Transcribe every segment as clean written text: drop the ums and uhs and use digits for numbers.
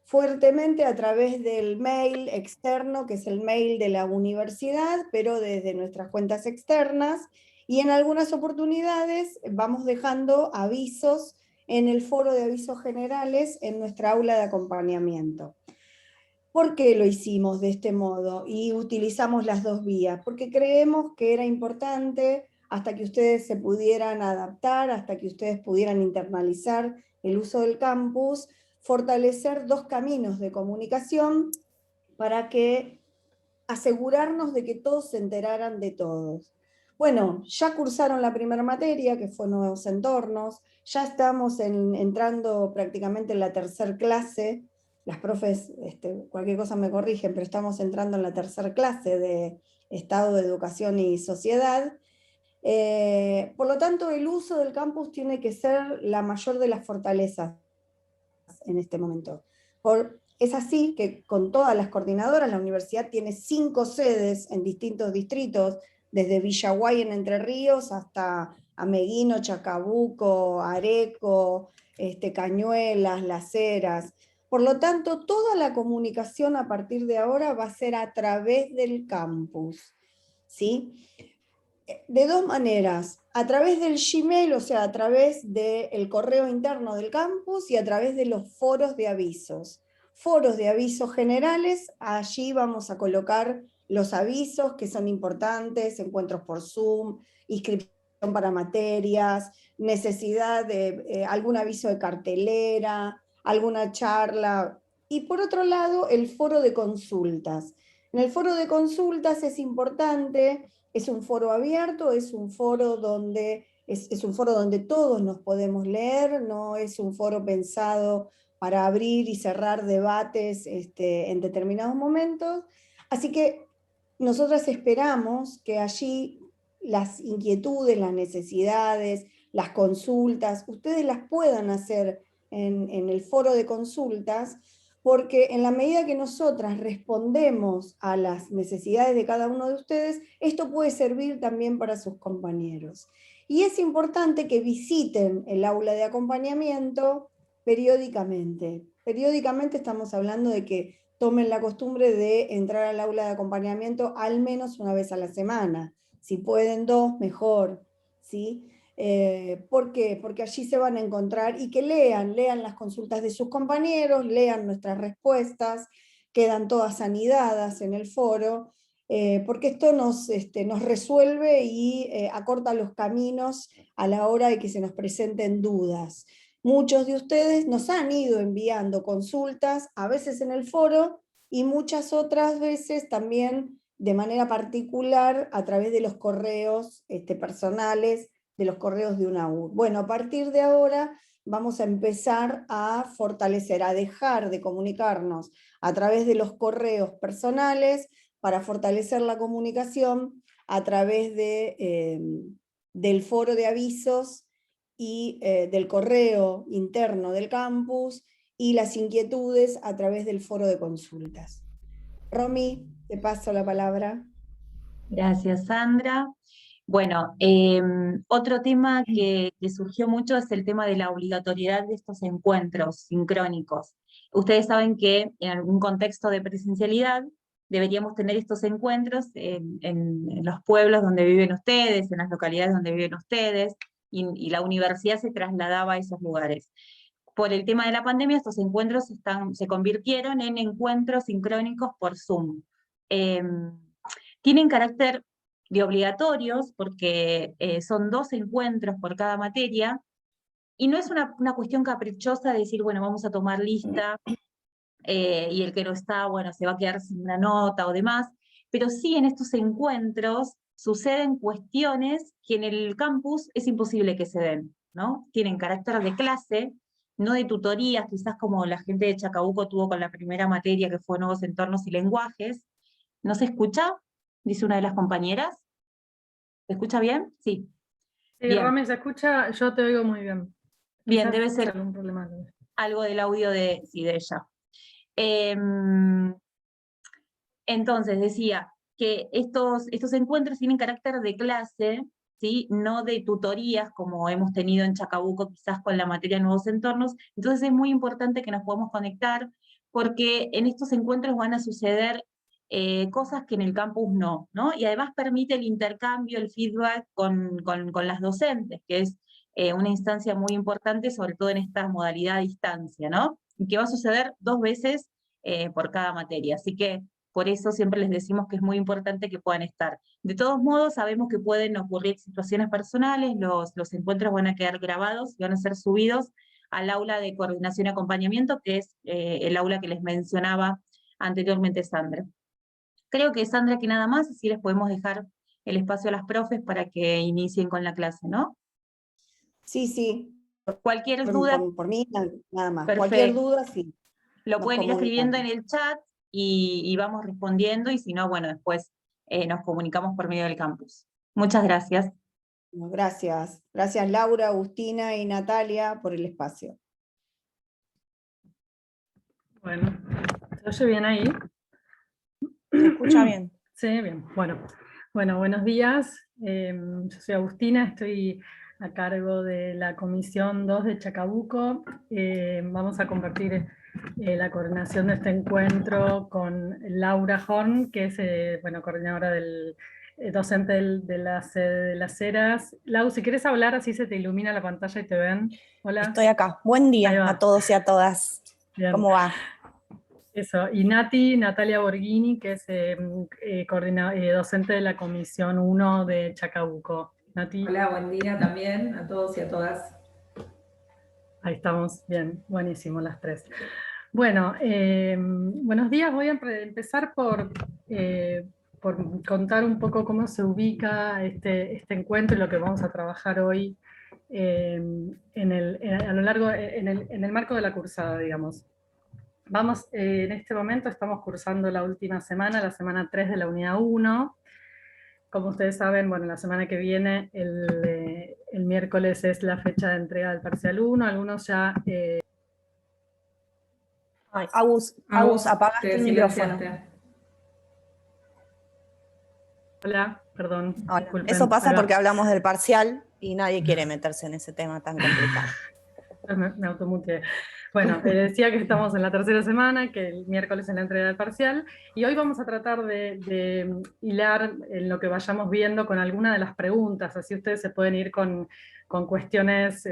fuertemente a través del mail externo, que es el mail de la universidad, pero desde nuestras cuentas externas, y en algunas oportunidades vamos dejando avisos en el foro de avisos generales en nuestra aula de acompañamiento. ¿Por qué lo hicimos de este modo y utilizamos las dos vías? Porque creemos que era importante, hasta que ustedes se pudieran adaptar, hasta que ustedes pudieran internalizar el uso del campus, fortalecer dos caminos de comunicación para que asegurarnos de que todos se enteraran de todos. Bueno, ya cursaron la primera materia, que fue nuevos entornos, ya estamos entrando prácticamente en la tercera clase, las profes, cualquier cosa me corrigen, pero estamos entrando en la tercera clase de Estado de Educación y Sociedad. Por lo tanto, el uso del campus tiene que ser la mayor de las fortalezas en este momento. Es así que con todas las coordinadoras, la universidad tiene 5 sedes en distintos distritos, desde Villaguay en Entre Ríos hasta Ameguino, Chacabuco, Areco, Cañuelas, Las Heras. Por lo tanto, toda la comunicación a partir de ahora va a ser a través del campus, ¿sí? De dos maneras, a través del Gmail, o sea, a través del correo interno del campus y a través de los foros de avisos. Foros de avisos generales, allí vamos a colocar los avisos que son importantes, encuentros por Zoom, inscripción para materias, necesidad de algún aviso de cartelera, alguna charla. Y por otro lado, el foro de consultas. En el foro de consultas es importante. Es un foro abierto, es un foro donde, es un foro donde todos nos podemos leer, no es un foro pensado para abrir y cerrar debates en determinados momentos. Así que nosotras esperamos que allí las inquietudes, las necesidades, las consultas, ustedes las puedan hacer en el foro de consultas, porque en la medida que nosotras respondemos a las necesidades de cada uno de ustedes, esto puede servir también para sus compañeros. Y es importante que visiten el aula de acompañamiento periódicamente. Periódicamente estamos hablando de que tomen la costumbre de entrar al aula de acompañamiento al menos una vez a la semana. Si pueden dos, mejor, ¿sí? ¿Por qué? Porque allí se van a encontrar y que lean las consultas de sus compañeros, lean nuestras respuestas, quedan todas anidadas en el foro, porque esto nos resuelve y acorta los caminos a la hora de que se nos presenten dudas. Muchos de ustedes nos han ido enviando consultas, a veces en el foro, y muchas otras veces también de manera particular a través de los correos personales, de los correos de UNAUR. Bueno, a partir de ahora vamos a empezar a fortalecer, a dejar de comunicarnos a través de los correos personales para fortalecer la comunicación a través del foro de avisos y del correo interno del campus y las inquietudes a través del foro de consultas. Romy, te paso la palabra. Gracias, Sandra. Bueno, otro tema que surgió mucho es el tema de la obligatoriedad de estos encuentros sincrónicos. Ustedes saben que en algún contexto de presencialidad deberíamos tener estos encuentros en los pueblos donde viven ustedes, en las localidades donde viven ustedes, y la universidad se trasladaba a esos lugares. Por el tema de la pandemia, estos encuentros se convirtieron en encuentros sincrónicos por Zoom. Tienen carácter de obligatorios porque son 2 encuentros por cada materia, y no es una cuestión caprichosa de decir, bueno, vamos a tomar lista y el que no está, bueno, se va a quedar sin una nota o demás, pero sí en estos encuentros suceden cuestiones que en el campus es imposible que se den, ¿no? Tienen carácter de clase, no de tutorías, quizás como la gente de Chacabuco tuvo con la primera materia que fue Nuevos Entornos y Lenguajes. ¿No se escucha? Dice una de las compañeras. ¿Se escucha bien? Sí. Sí, Bien, Romy, se escucha, yo te oigo muy bien. bien, Quizás debe es ser algún problema. algo del audio sí, de ella. Entonces, decía que estos encuentros tienen carácter de clase, ¿sí? No de tutorías como hemos tenido en Chacabuco quizás con la materia Nuevos Entornos. Entonces es muy importante que nos podamos conectar porque en estos encuentros van a suceder cosas que en el campus no, ¿no? Y además permite el intercambio, el feedback con las docentes, que es una instancia muy importante, sobre todo en esta modalidad a distancia, ¿no? Y que va a suceder 2 veces por cada materia. Así que por eso siempre les decimos que es muy importante que puedan estar. De todos modos, sabemos que pueden ocurrir situaciones personales, los encuentros van a quedar grabados y van a ser subidos al aula de coordinación y acompañamiento, que es el aula que les mencionaba anteriormente Sandra. Creo que Sandra, que nada más, así les podemos dejar el espacio a las profes para que inicien con la clase, ¿no? Sí, sí, Cualquier duda, por mí nada más. Cualquier perfecto. duda, sí, Lo nos pueden ir escribiendo en comunicamos. el chat y vamos respondiendo, y si no, bueno, después nos comunicamos por medio del campus. Muchas gracias. Bueno, gracias. Gracias Laura, Agustina y Natalia por el espacio. Bueno, ¿se oye bien ahí? ¿Se escucha bien? Sí, bien. Bueno, buenos días. Yo soy Agustina, estoy a cargo de la Comisión 2 de Chacabuco. Vamos a compartir la coordinación de este encuentro con Laura Horn, que es coordinadora docente de la sede de Las Heras. Lau, si quieres hablar, así se te ilumina la pantalla y te ven. Hola. Estoy acá. Buen Ahí día va. a todos y a todas. Bien. ¿Cómo va? Eso, y Natalia Borghini, que es docente de la Comisión 1 de Chacabuco. Nati. Hola, buen día también a todos y a todas. Ahí estamos, bien, buenísimo las tres. Bueno, buenos días. Voy a empezar por contar un poco cómo se ubica este encuentro y lo que vamos a trabajar hoy a lo largo, en el marco de la cursada, digamos. Vamos, en este momento estamos cursando la última semana, la semana 3 de la unidad 1. Como ustedes saben, bueno, la semana que viene, el miércoles es la fecha de entrega del parcial 1. Algunos ya... Ay, Agus, apagaste te el micrófono. silenciaste. Hola, perdón, Hola. disculpen. Eso pasa Ahí va. porque hablamos del parcial y nadie quiere meterse en ese tema tan complicado. Me automuteé. Bueno, decía que estamos en la tercera semana, que el miércoles es la entrega del parcial, y hoy vamos a tratar de hilar en lo que vayamos viendo con alguna de las preguntas, así ustedes se pueden ir con cuestiones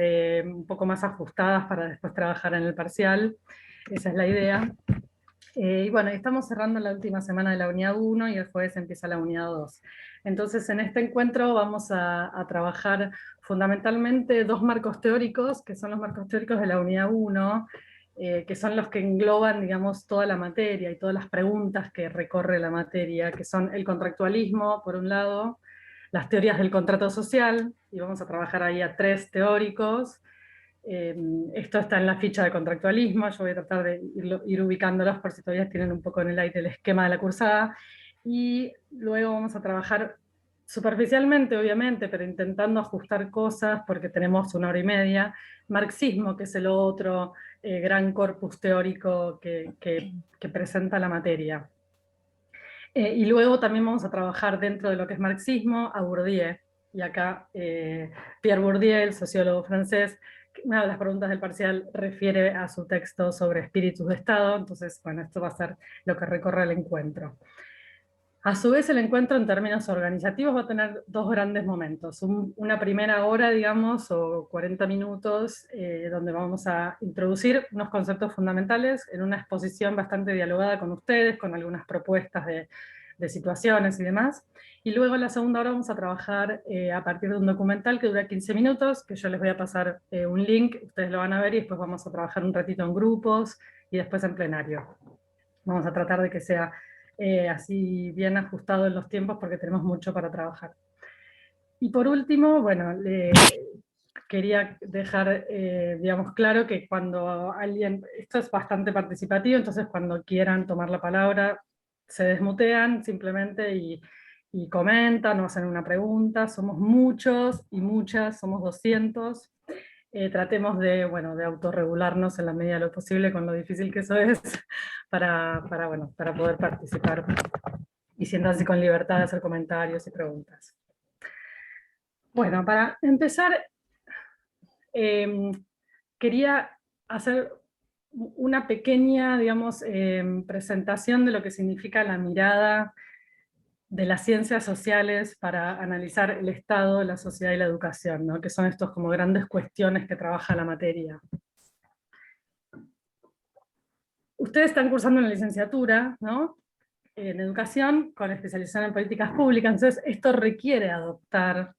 un poco más ajustadas para después trabajar en el parcial. Esa es la idea. Y bueno, estamos cerrando la última semana de la unidad 1 y el jueves empieza la unidad 2. Entonces, en este encuentro vamos a trabajar fundamentalmente 2 marcos teóricos, que son los marcos teóricos de la unidad 1, que son los que engloban, digamos, toda la materia y todas las preguntas que recorre la materia, que son el contractualismo, por un lado, las teorías del contrato social, y vamos a trabajar ahí a 3 teóricos. Esto está en la ficha de contractualismo, yo voy a tratar de ir ubicándolos por si todavía tienen un poco en el aire el esquema de la cursada, y luego vamos a trabajar superficialmente, obviamente, pero intentando ajustar cosas, porque tenemos 1 hora y media, marxismo, que es el otro gran corpus teórico que presenta la materia. Y luego también vamos a trabajar dentro de lo que es marxismo a Bourdieu, y acá Pierre Bourdieu, el sociólogo francés, una de las preguntas del parcial refiere a su texto sobre espíritus de Estado, entonces, bueno, esto va a ser lo que recorre el encuentro. A su vez, el encuentro en términos organizativos va a tener 2 grandes momentos. Una primera hora, digamos, o 40 minutos, donde vamos a introducir unos conceptos fundamentales en una exposición bastante dialogada con ustedes, con algunas propuestas de situaciones y demás. Y luego en la segunda hora vamos a trabajar a partir de un documental que dura 15 minutos, que yo les voy a pasar un link, ustedes lo van a ver, y después vamos a trabajar un ratito en grupos y después en plenario. Vamos a tratar de que sea así bien ajustado en los tiempos porque tenemos mucho para trabajar. Y por último, bueno, quería dejar, digamos, claro que cuando alguien, esto es bastante participativo, entonces cuando quieran tomar la palabra, se desmutean simplemente y comentan o hacen una pregunta. Somos muchos y muchas, somos 200. Tratemos de autorregularnos en la medida de lo posible, con lo difícil que eso es, para poder participar y siéntanse con libertad de hacer comentarios y preguntas. Bueno, para empezar, quería hacer una pequeña, digamos, presentación de lo que significa la mirada de las ciencias sociales para analizar el Estado, la sociedad y la educación, ¿no? Que son estos como grandes cuestiones que trabaja la materia. Ustedes están cursando una licenciatura, ¿no? En educación, con especialización en políticas públicas, entonces esto requiere adoptar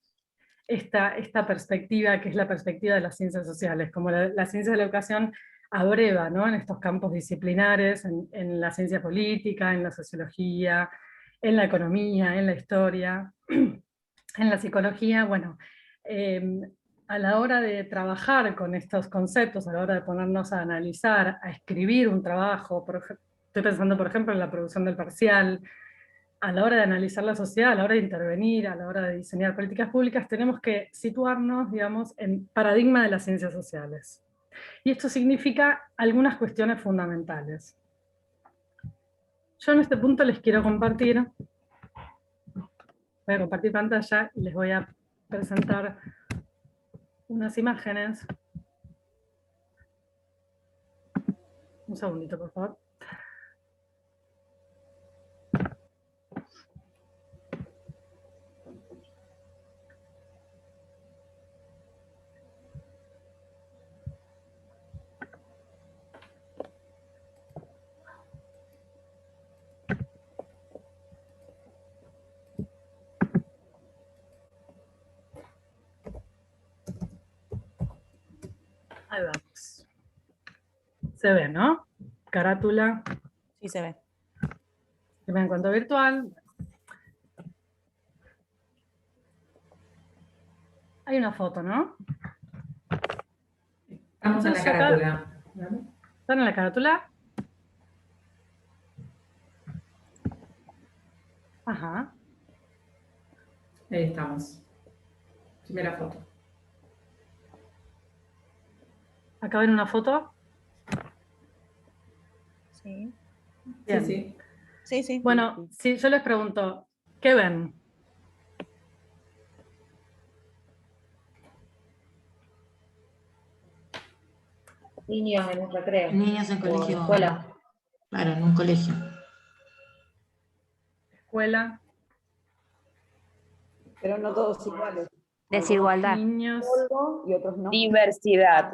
esta perspectiva, que es la perspectiva de las ciencias sociales, como la ciencia de la educación abreva, ¿no? En estos campos disciplinares, en la ciencia política, en la sociología, en la economía, en la historia, en la psicología. Bueno, a la hora de trabajar con estos conceptos, a la hora de ponernos a analizar, a escribir un trabajo, estoy pensando por ejemplo en la producción del parcial, a la hora de analizar la sociedad, a la hora de intervenir, a la hora de diseñar políticas públicas, tenemos que situarnos, digamos, en paradigma de las ciencias sociales. Y esto significa algunas cuestiones fundamentales. Yo en este punto les quiero compartir, voy a compartir pantalla y les voy a presentar unas imágenes. Un segundito, por favor. Ahí vamos. Se ve, ¿no? Carátula. Sí se ve. En cuanto virtual. Hay una foto, ¿no? Estamos en la carátula. ¿Están en la carátula? Ajá. Ahí estamos. Primera foto. Acá ven una foto. Sí. Bien. Sí, sí. Sí, sí. Bueno, si yo les pregunto, ¿qué ven? Niños en un recreo. Niños en colegio. Escuela. Claro, en un colegio. Escuela. Pero no todos iguales. Desigualdad. Niños. Polvo y otros no. Diversidad.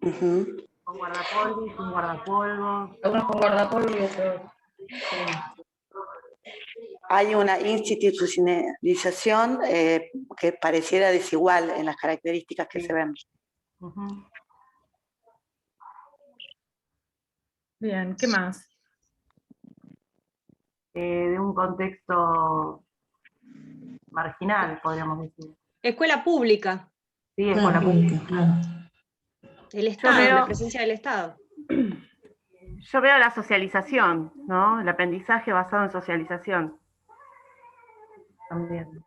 Con guardapolvo, sin guardapolvo. Algunos con guardapolvo y otros. Hay una institucionalización que pareciera desigual en las características que se ven. Ujú. Bien, ¿qué más? De un contexto marginal, podríamos decir. Escuela pública. Sí, Escuela escuela pública. pública, claro. El Estado, veo- la presencia del Estado. Yo veo la socialización, ¿no? El aprendizaje basado en socialización. También.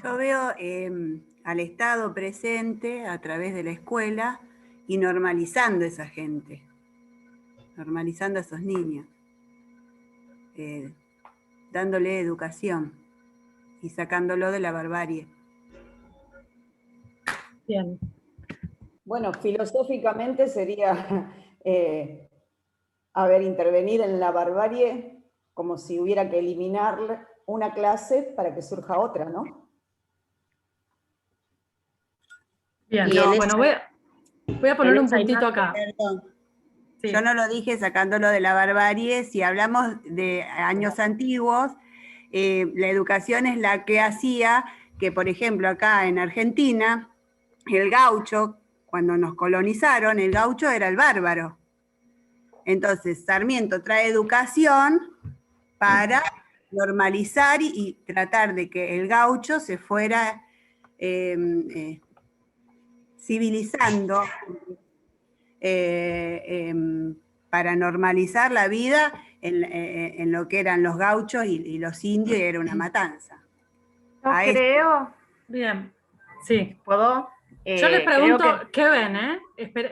Yo veo al Estado presente a través de la escuela y normalizando a esa gente, normalizando a esos niños, dándole educación y sacándolo de la barbarie. Bien. Bueno, filosóficamente sería intervenir en la barbarie como si hubiera que eliminar una clase para que surja otra, ¿no? Bien, Y no, en bueno, esa- voy a poner en un esa puntito imagen- acá. Perdón. Sí. Yo no lo dije sacándolo de la barbarie. Si hablamos de años antiguos, la educación es la que hacía que, por ejemplo, acá en Argentina, el gaucho, cuando nos colonizaron, el gaucho era el bárbaro. Entonces, Sarmiento trae educación para normalizar y tratar de que el gaucho se fuera civilizando, para normalizar la vida en lo que eran los gauchos y los indios, y era una matanza. Yo A creo, Bien. Sí. ¿puedo? Yo les Creo pregunto, que- ¿qué ven,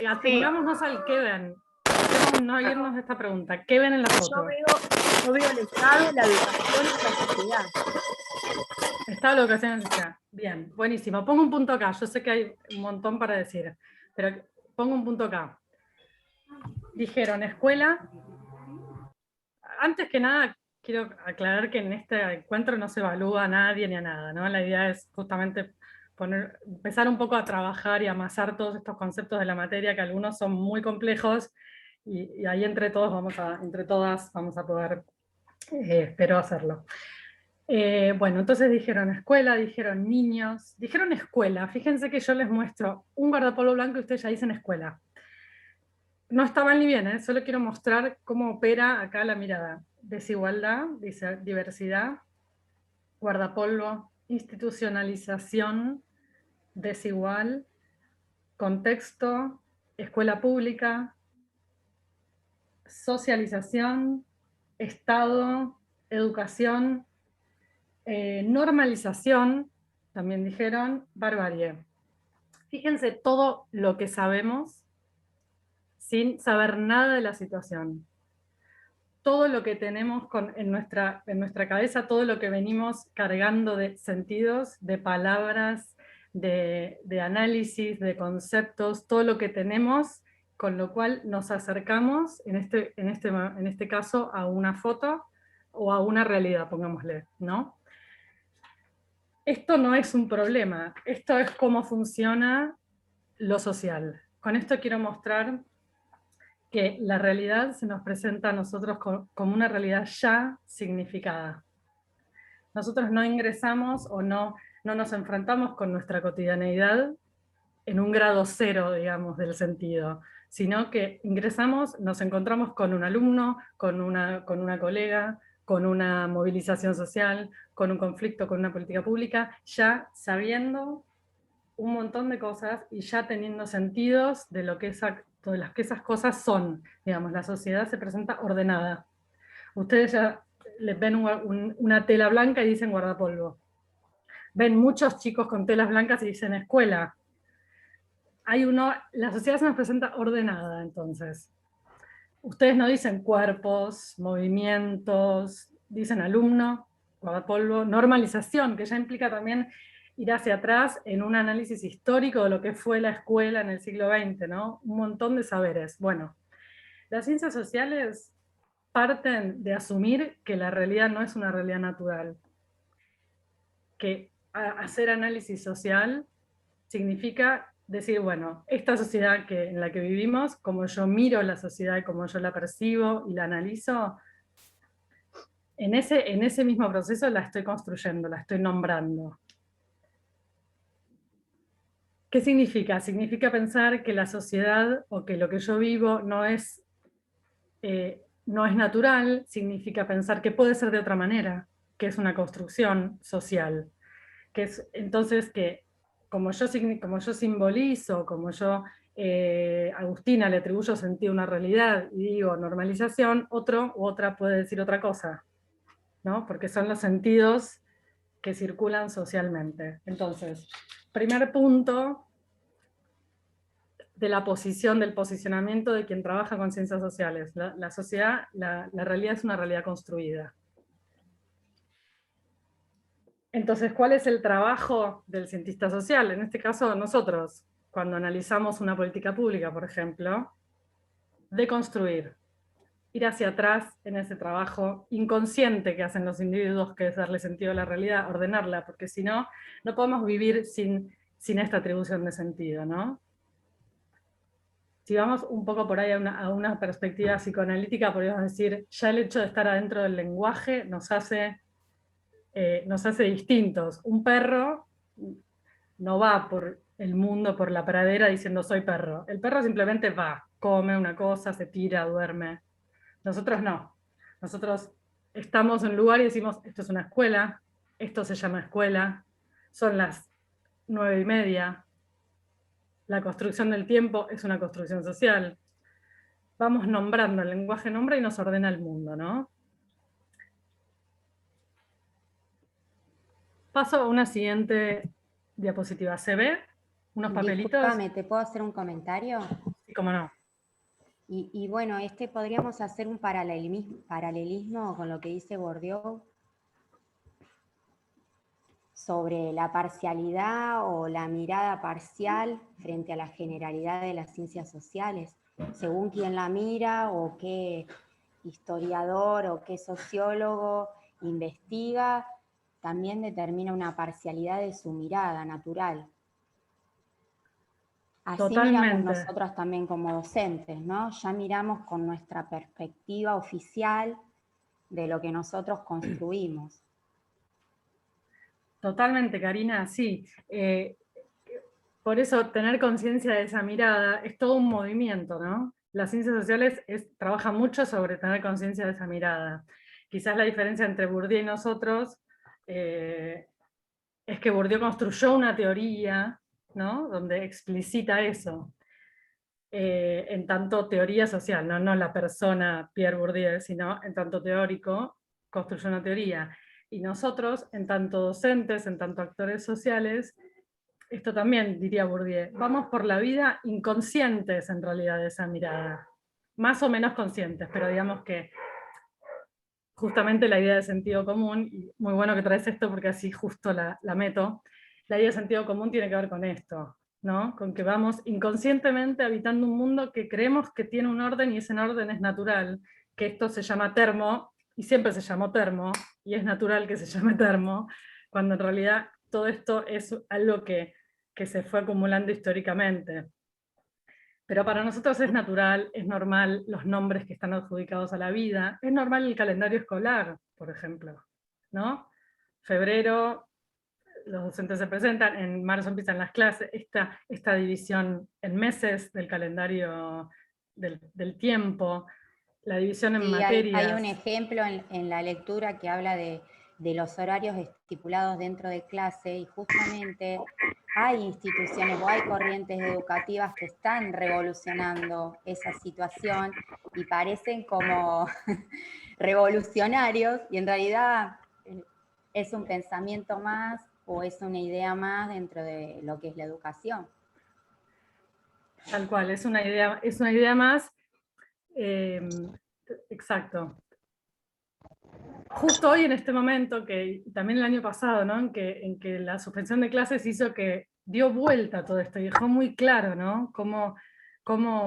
atengámonos al qué ven. Queremos no irnos de esta pregunta. ¿Qué ven en la foto? Yo veo el Estado, la educación y la sociedad. Estado de la educación en la sociedad. Bien, buenísimo. Pongo un punto acá. Yo sé que hay un montón para decir, pero pongo un punto acá. dijeron escuela. Antes que nada, quiero aclarar que en este encuentro no se evalúa a nadie ni a nada, ¿no? La idea es justamente empezar un poco a trabajar y amasar todos estos conceptos de la materia, que algunos son muy complejos, y ahí entre todos entre todas vamos a poder, espero hacerlo. Bueno, entonces dijeron escuela, dijeron niños, dijeron escuela. Fíjense que yo les muestro un guardapolvo blanco y ustedes ya dicen escuela. No está mal ni bien, solo quiero mostrar cómo opera acá la mirada. Desigualdad, dice diversidad, guardapolvo, institucionalización, desigual, contexto, escuela pública, socialización, Estado, educación, normalización, también dijeron, barbarie. Fíjense todo lo que sabemos sin saber nada de la situación. Todo lo que tenemos en nuestra cabeza, todo lo que venimos cargando de sentidos, de palabras, de análisis, de conceptos, todo lo que tenemos, con lo cual nos acercamos, en este caso, a una foto o a una realidad, pongámosle, ¿no? Esto no es un problema, esto es cómo funciona lo social. Con esto quiero mostrar que la realidad se nos presenta a nosotros como una realidad ya significada. Nosotros no ingresamos o no nos enfrentamos con nuestra cotidianeidad en un grado cero, digamos, del sentido, sino que ingresamos, nos encontramos con un alumno, con una colega, con una movilización social, con un conflicto, con una política pública, ya sabiendo un montón de cosas y ya teniendo sentidos de lo que esas cosas son. Digamos, la sociedad se presenta ordenada. Ustedes ya les ven una tela blanca y dicen guardapolvo. Ven muchos chicos con telas blancas y dicen escuela. La sociedad se nos presenta ordenada, entonces. Ustedes no dicen cuerpos, movimientos, dicen alumno, guardapolvo, normalización, que ya implica también ir hacia atrás en un análisis histórico de lo que fue la escuela en el siglo XX, ¿no? Un montón de saberes. Bueno, las ciencias sociales parten de asumir que la realidad no es una realidad natural, que hacer análisis social significa decir, bueno, esta sociedad en la que vivimos, como yo miro la sociedad y como yo la percibo y la analizo, en ese mismo proceso la estoy construyendo, la estoy nombrando. ¿Qué significa? Significa pensar que la sociedad o que lo que yo vivo no es natural, significa pensar que puede ser de otra manera, que es una construcción social. Entonces que como yo simbolizo, como yo Agustina le atribuyo sentido a una realidad y digo normalización, otro u otra puede decir otra cosa, ¿no? Porque son los sentidos que circulan socialmente. Entonces, primer punto de la posición, del posicionamiento de quien trabaja con ciencias sociales. La sociedad, la realidad es una realidad construida. Entonces, ¿cuál es el trabajo del cientista social? En este caso, nosotros, cuando analizamos una política pública, por ejemplo, deconstruir, ir hacia atrás en ese trabajo inconsciente que hacen los individuos, que es darle sentido a la realidad, ordenarla, porque si no, no podemos vivir sin esta atribución de sentido, ¿no? Si vamos un poco por ahí a una perspectiva psicoanalítica, podríamos decir, ya el hecho de estar adentro del lenguaje nos hace distintos. Un perro no va por el mundo, por la pradera diciendo soy perro. El perro simplemente va, come una cosa, se tira, duerme. Nosotros no. Nosotros estamos en un lugar y decimos, esto es una escuela, esto se llama escuela, son las 9:30, la construcción del tiempo es una construcción social. Vamos nombrando, el lenguaje nombra y nos ordena el mundo, ¿no? Paso a una siguiente diapositiva. ¿Se ve? Unos papelitos. Discúlpame, ¿te puedo hacer un comentario? Sí, cómo no. Y bueno, podríamos hacer un paralelismo con lo que dice Bourdieu sobre la parcialidad o la mirada parcial frente a la generalidad de las ciencias sociales. según quién la mira o qué historiador o qué sociólogo investiga, también determina una parcialidad de su mirada natural. Así Totalmente. miramos nosotros también como docentes, ¿no? Ya miramos con nuestra perspectiva oficial de lo que nosotros construimos. Totalmente, Karina, sí. Por eso tener conciencia de esa mirada es todo un movimiento, ¿no? Las ciencias sociales trabajan mucho sobre tener conciencia de esa mirada. Quizás la diferencia entre Bourdieu y nosotros es que Bourdieu construyó una teoría, ¿no? Donde explicita eso, en tanto teoría social, no la persona Pierre Bourdieu, sino en tanto teórico, construyó una teoría. Y nosotros, en tanto docentes, en tanto actores sociales, esto también diría Bourdieu, vamos por la vida inconscientes en realidad de esa mirada, más o menos conscientes, pero digamos que justamente la idea de sentido común, y muy bueno que traes esto porque así justo la meto, la idea de sentido común tiene que ver con esto, ¿no? Con que vamos inconscientemente habitando un mundo que creemos que tiene un orden y ese orden es natural, que esto se llama termo, y siempre se llamó termo, y es natural que se llame termo, cuando en realidad todo esto es algo que se fue acumulando históricamente. Pero para nosotros es natural, es normal los nombres que están adjudicados a la vida, es normal el calendario escolar, por ejemplo, ¿no? Febrero, los docentes se presentan, en marzo empiezan las clases, esta división en meses del calendario del tiempo, la división en Sí, materias. hay un ejemplo en la lectura que habla de los horarios estipulados dentro de clase, y justamente hay instituciones o hay corrientes educativas que están revolucionando esa situación y parecen como revolucionarios, y en realidad es un pensamiento más o es una idea más dentro de lo que es la educación. Tal cual, es una idea más. Exacto. Justo hoy en este momento, que también el año pasado, ¿no? en que la suspensión de clases hizo que dio vuelta a todo esto y dejó muy claro, ¿no? Como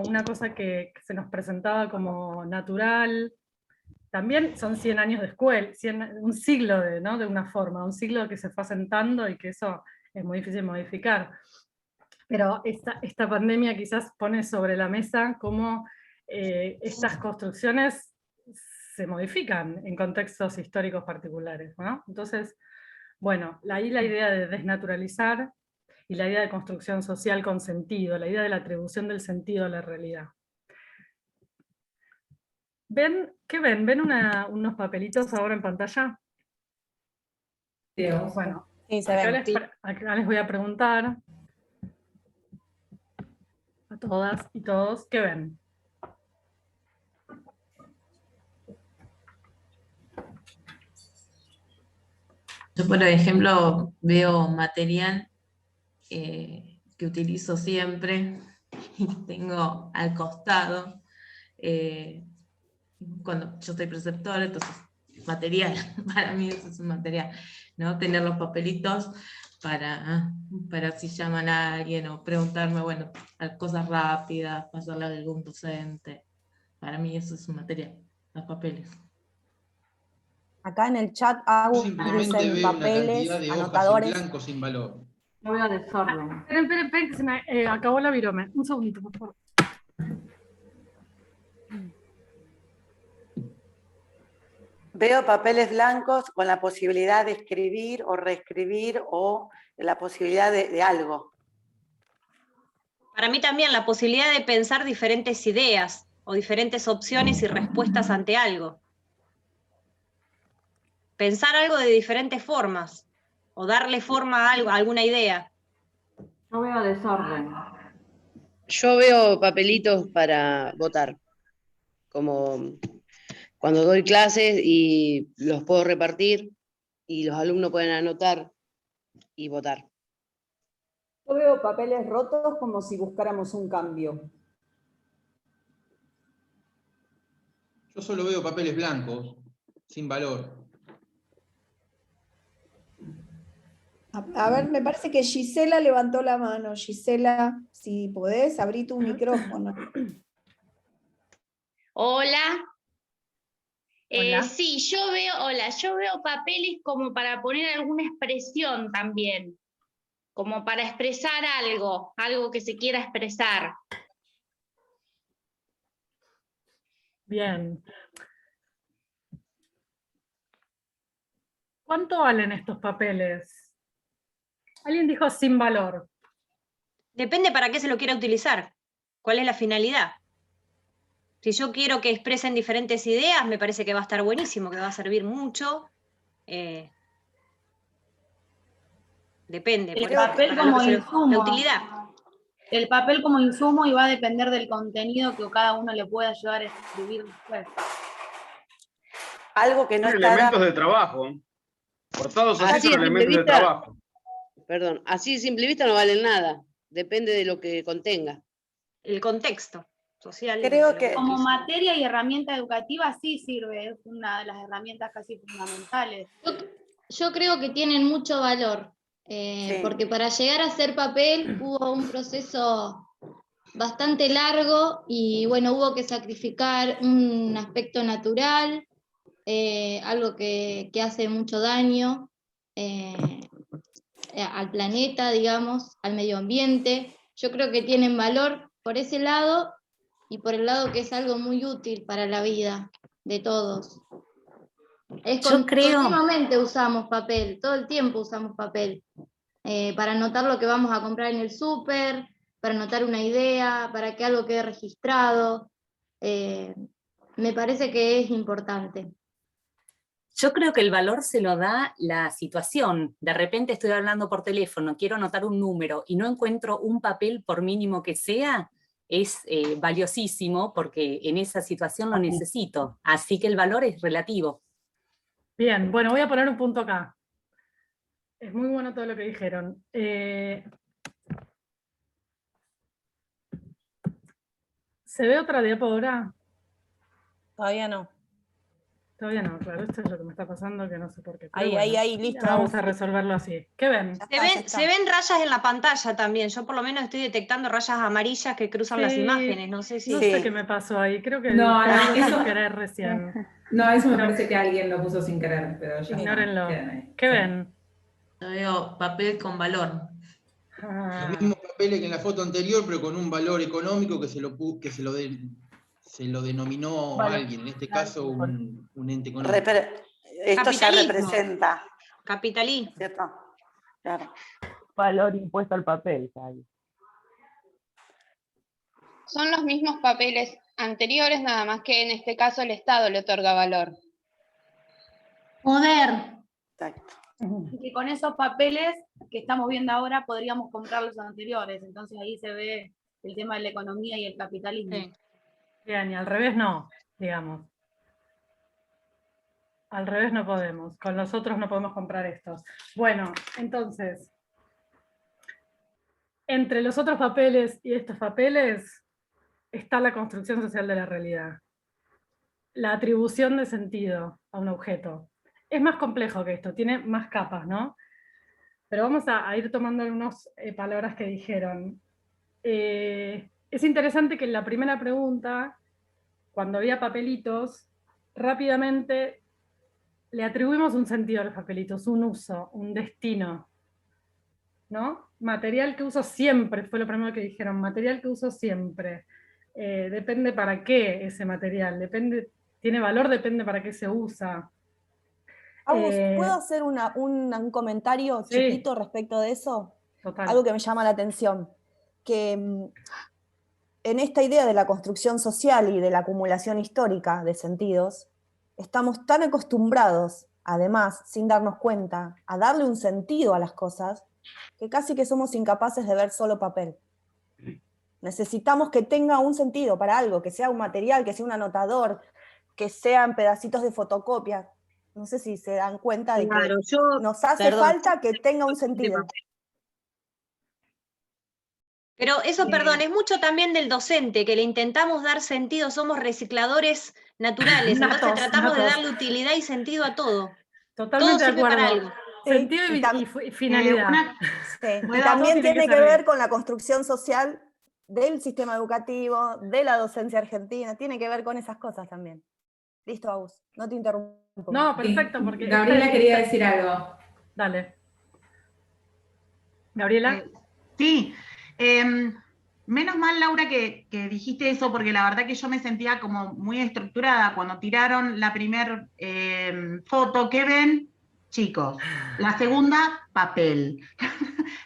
una cosa que se nos presentaba como natural, también son 100 años de escuela, un siglo ¿no? de una forma, un siglo que se fue asentando y que eso es muy difícil modificar. Pero esta pandemia quizás pone sobre la mesa cómo estas construcciones se modifican en contextos históricos particulares, ¿no? Entonces, bueno, ahí la idea de desnaturalizar y la idea de construcción social con sentido, la idea de la atribución del sentido a la realidad. ¿Qué ven? ¿Ven unos papelitos ahora en pantalla? Sí, bueno, sí, se acá, ven. acá les voy a preguntar a todas y todos, ¿qué ven? Yo, por ejemplo, veo material que utilizo siempre y tengo al costado. Cuando yo soy preceptora, entonces material, para mí eso es un material, ¿no? Tener los papelitos para si llaman a alguien o preguntarme, bueno, cosas rápidas, pasarle a algún docente. Para mí eso es un material, los papeles. Acá en el chat Simplemente dicen veo una papeles, cantidad de hojas en anotadores. blanco sin valor. No veo desorden. Esperen, que se me acabó la virome. Un segundito, por favor. Veo papeles blancos con la posibilidad de escribir o reescribir o la posibilidad de algo. Para mí también la posibilidad de pensar diferentes ideas o diferentes opciones y respuestas ante algo. Pensar algo de diferentes formas o darle forma a algo, a alguna idea. No veo desorden. Yo veo papelitos para votar, como cuando doy clases y los puedo repartir y los alumnos pueden anotar y votar. Yo veo papeles rotos como si buscáramos un cambio. Yo solo veo papeles blancos, sin valor. A ver, me parece que Gisela levantó la mano. Gisela, si podés, abrí tu micrófono. Hola. Hola. Sí, yo veo papeles como para poner alguna expresión también, como para expresar algo que se quiera expresar. Bien. ¿Cuánto valen estos papeles? Alguien dijo sin valor. Depende para qué se lo quiera utilizar. ¿Cuál es la finalidad? Si yo quiero que expresen diferentes ideas, me parece que va a estar buenísimo, que va a servir mucho. Depende. El por eso, papel para lo como que la insumo. utilidad. El papel como insumo y va a depender del contenido que cada uno le pueda ayudar a escribir después. Algo que no está... Elementos de trabajo. Portados así Así son de simple elementos de vista, trabajo. perdón, así de simple vista no valen nada. Depende de lo que contenga. El contexto social. Creo que... Como materia y herramienta educativa sí sirve, es una de las herramientas casi fundamentales. Yo creo que tienen mucho valor, Sí. porque para llegar a ser papel hubo un proceso bastante largo y bueno, hubo que sacrificar un aspecto natural, algo que hace mucho daño al planeta, digamos, al medio ambiente. Yo creo que tienen valor por ese lado y por el lado que es algo muy útil para la vida de todos. Continuamente usamos papel, todo el tiempo usamos papel, para anotar lo que vamos a comprar en el súper, para anotar una idea, para que algo quede registrado. Me parece que es importante. Yo creo que el valor se lo da la situación. De repente estoy hablando por teléfono, quiero anotar un número y no encuentro un papel por mínimo que sea, es valiosísimo porque en esa situación lo necesito. Así que el valor es relativo. Bien, bueno, voy a poner un punto acá. Es muy bueno todo lo que dijeron. ¿Se ve otra diapo ahora? Todavía no. Todavía no, claro, esto es lo que me está pasando, que no sé por qué. Ahí, listo. Vamos a resolverlo así. ¿Qué ven? Se ven rayas en la pantalla también. Yo por lo menos estoy detectando rayas amarillas que cruzan las imágenes. No sé si... No sé qué me pasó ahí. Creo que No, eso eso- querer recién. No, eso me parece que alguien lo puso sin querer, pero ya Ignórenlo. quedan ahí. ¿Qué ven? Yo veo papel con valor. Los mismos papeles que en la foto anterior, pero con un valor económico que se lo denominó Vale. alguien, en este caso un ente económico. Esto ya Capitalismo. representa. Capitalismo. ¿Cierto? Claro. Valor impuesto al papel. Son los mismos papeles anteriores, nada más que en este caso el Estado le otorga valor. Poder. Exacto. Que con esos papeles que estamos viendo ahora podríamos comprar los anteriores, entonces ahí se ve el tema de la economía y el capitalismo. Bien, y al revés no, digamos. Al revés no podemos, con los otros no podemos comprar estos. Bueno, entonces, entre los otros papeles y estos papeles está la construcción social de la realidad. La atribución de sentido a un objeto. Es más complejo que esto, tiene más capas, ¿no? Pero vamos a ir tomando algunas palabras que dijeron. Es interesante que en la primera pregunta, cuando había papelitos, rápidamente le atribuimos un sentido a los papelitos, un uso, un destino, ¿no? Material que uso siempre, fue lo primero que dijeron, material que uso siempre. Depende para qué ese material, depende, tiene valor, depende para qué se usa. Agus, ¿puedo hacer un comentario Sí. chiquito respecto de eso? Total. Algo que me llama la atención, que en esta idea de la construcción social y de la acumulación histórica de sentidos, estamos tan acostumbrados, además, sin darnos cuenta, a darle un sentido a las cosas, que casi que somos incapaces de ver solo papel. Necesitamos que tenga un sentido para algo, que sea un material, que sea un anotador, que sean pedacitos de fotocopia. No sé si se dan cuenta de que nos hace falta que tenga un sentido. Pero eso, perdón, es mucho también del docente, que le intentamos dar sentido, somos recicladores naturales, entonces tratamos de darle utilidad y sentido a todo. Totalmente todo de sirve para acuerdo. algo. Sentido y finalidad. Sí, y Todo también tiene tiene que que servir. ver con la construcción social del sistema educativo, de la docencia argentina, tiene que ver con esas cosas también. Listo, Agus, no te interrumpo. No, perfecto, porque... Gabriela quería decir algo. Dale. Gabriela. Sí, menos mal, Laura, que dijiste eso, porque la verdad que yo me sentía como muy estructurada cuando tiraron la primer foto. ¿Qué ven? Chicos. La segunda, papel.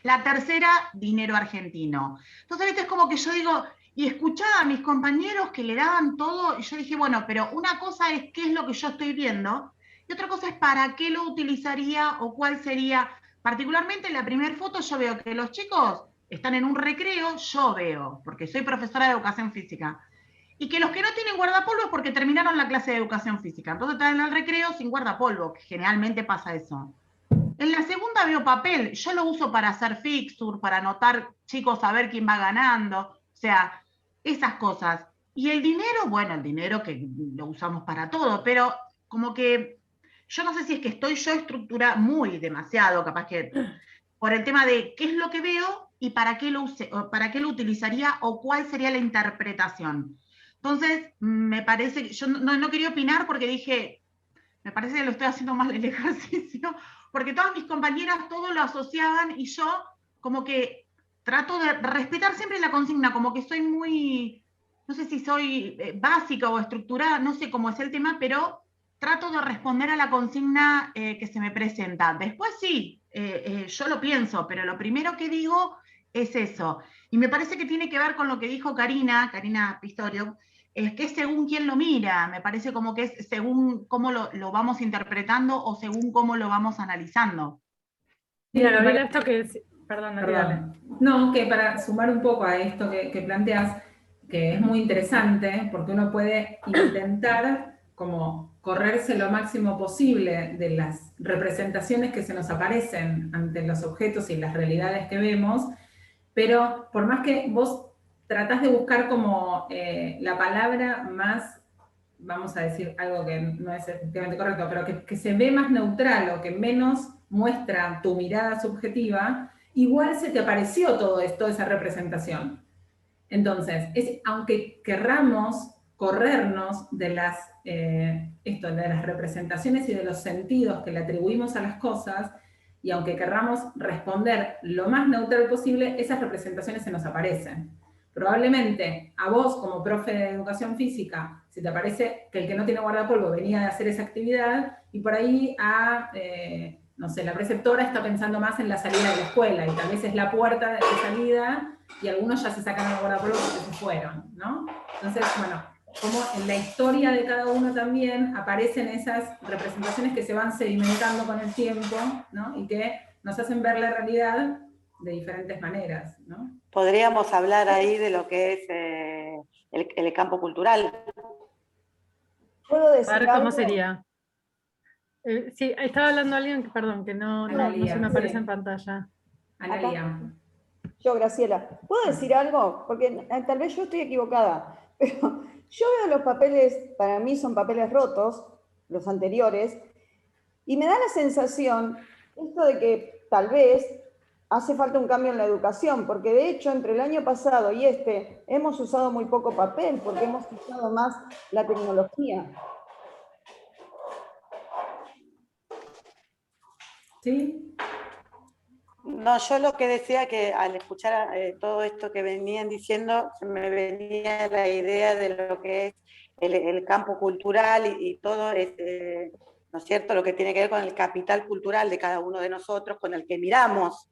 La tercera, dinero argentino. Entonces, ¿viste? Es como que yo digo, y escuchaba a mis compañeros que le daban todo, y yo dije, bueno, pero una cosa es qué es lo que yo estoy viendo, y otra cosa es para qué lo utilizaría o cuál sería. Particularmente en la primera foto yo veo que los chicos están en un recreo, yo veo, porque soy profesora de educación física, y que los que no tienen guardapolvo es porque terminaron la clase de educación física, entonces están en el recreo sin guardapolvo, que generalmente pasa eso. En la segunda veo papel, yo lo uso para hacer fixture, para anotar chicos a ver quién va ganando, o sea, esas cosas. Y el dinero, bueno, el dinero que lo usamos para todo, pero como que yo no sé si es que estoy yo estructurada muy demasiado, capaz que por el tema de qué es lo que veo y para qué lo utilizaría o cuál sería la interpretación. Entonces, me parece que yo no quería opinar porque dije, me parece que lo estoy haciendo mal el ejercicio, porque todas mis compañeras todo lo asociaban y yo como que trato de respetar siempre la consigna, como que soy muy, no sé si soy básica o estructurada, no sé cómo es el tema, pero trato de responder a la consigna que se me presenta. Después sí, yo lo pienso, pero lo primero que digo es eso. Y me parece que tiene que ver con lo que dijo Karina Pistorio, es que es según quién lo mira, me parece como que es según cómo lo vamos interpretando o según cómo lo vamos analizando. Mira, Gabriela, esto que es... Perdón, dale. No, que para sumar un poco a esto que planteas, que es muy interesante, porque uno puede intentar como correrse lo máximo posible de las representaciones que se nos aparecen ante los objetos y las realidades que vemos, pero por más que vos tratás de buscar como la palabra más, vamos a decir algo que no es efectivamente correcto, pero que se ve más neutral o que menos muestra tu mirada subjetiva, igual se te apareció toda esa representación. Entonces, aunque querramos corrernos de las representaciones y de los sentidos que le atribuimos a las cosas, y aunque querramos responder lo más neutral posible, esas representaciones se nos aparecen. Probablemente a vos, como profe de educación física, se te aparece que el que no tiene guardapolvo venía de hacer esa actividad, y por ahí no sé, la preceptora está pensando más en la salida de la escuela, y tal vez es la puerta de salida, y algunos ya se sacan el guardapolvo porque se fueron, ¿no? Entonces, bueno, como en la historia de cada uno también aparecen esas representaciones que se van sedimentando con el tiempo, ¿no? Y que nos hacen ver la realidad de diferentes maneras, ¿no? Podríamos hablar ahí de lo que es el campo cultural. ¿Puedo decir A ver, ¿cómo algo? sería? Sí, estaba hablando alguien, perdón, que no se me aparece en pantalla. Analía. Yo, Graciela, ¿puedo decir algo? Porque tal vez yo estoy equivocada, pero yo veo los papeles, para mí son papeles rotos, los anteriores, y me da la sensación, esto de que tal vez hace falta un cambio en la educación, porque de hecho entre el año pasado y hemos usado muy poco papel, porque hemos usado más la tecnología. ¿Sí? No, yo lo que decía que al escuchar todo esto que venían diciendo, se me venía la idea de lo que es el campo cultural y todo, ¿no es cierto?, lo que tiene que ver con el capital cultural de cada uno de nosotros, con el que miramos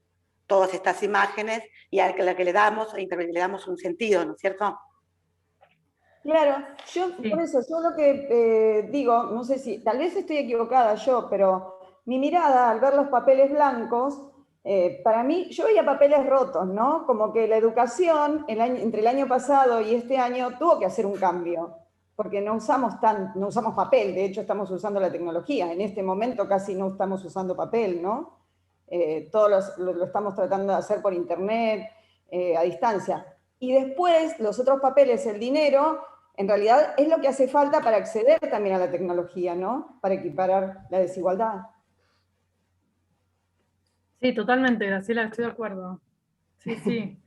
todas estas imágenes y a la que le damos un sentido, ¿no es cierto? Claro, por eso, yo lo que digo, no sé si, tal vez estoy equivocada yo, pero mi mirada al ver los papeles blancos, para mí, yo veía papeles rotos, ¿no? Como que la educación entre el año pasado y este año tuvo que hacer un cambio, porque no usamos papel, de hecho estamos usando la tecnología, en este momento casi no estamos usando papel, ¿no? Todos lo estamos tratando de hacer por internet, a distancia. Y después, los otros papeles, el dinero, en realidad es lo que hace falta para acceder también a la tecnología, ¿no? Para equiparar la desigualdad. Sí, totalmente, Graciela, estoy de acuerdo. Sí, sí.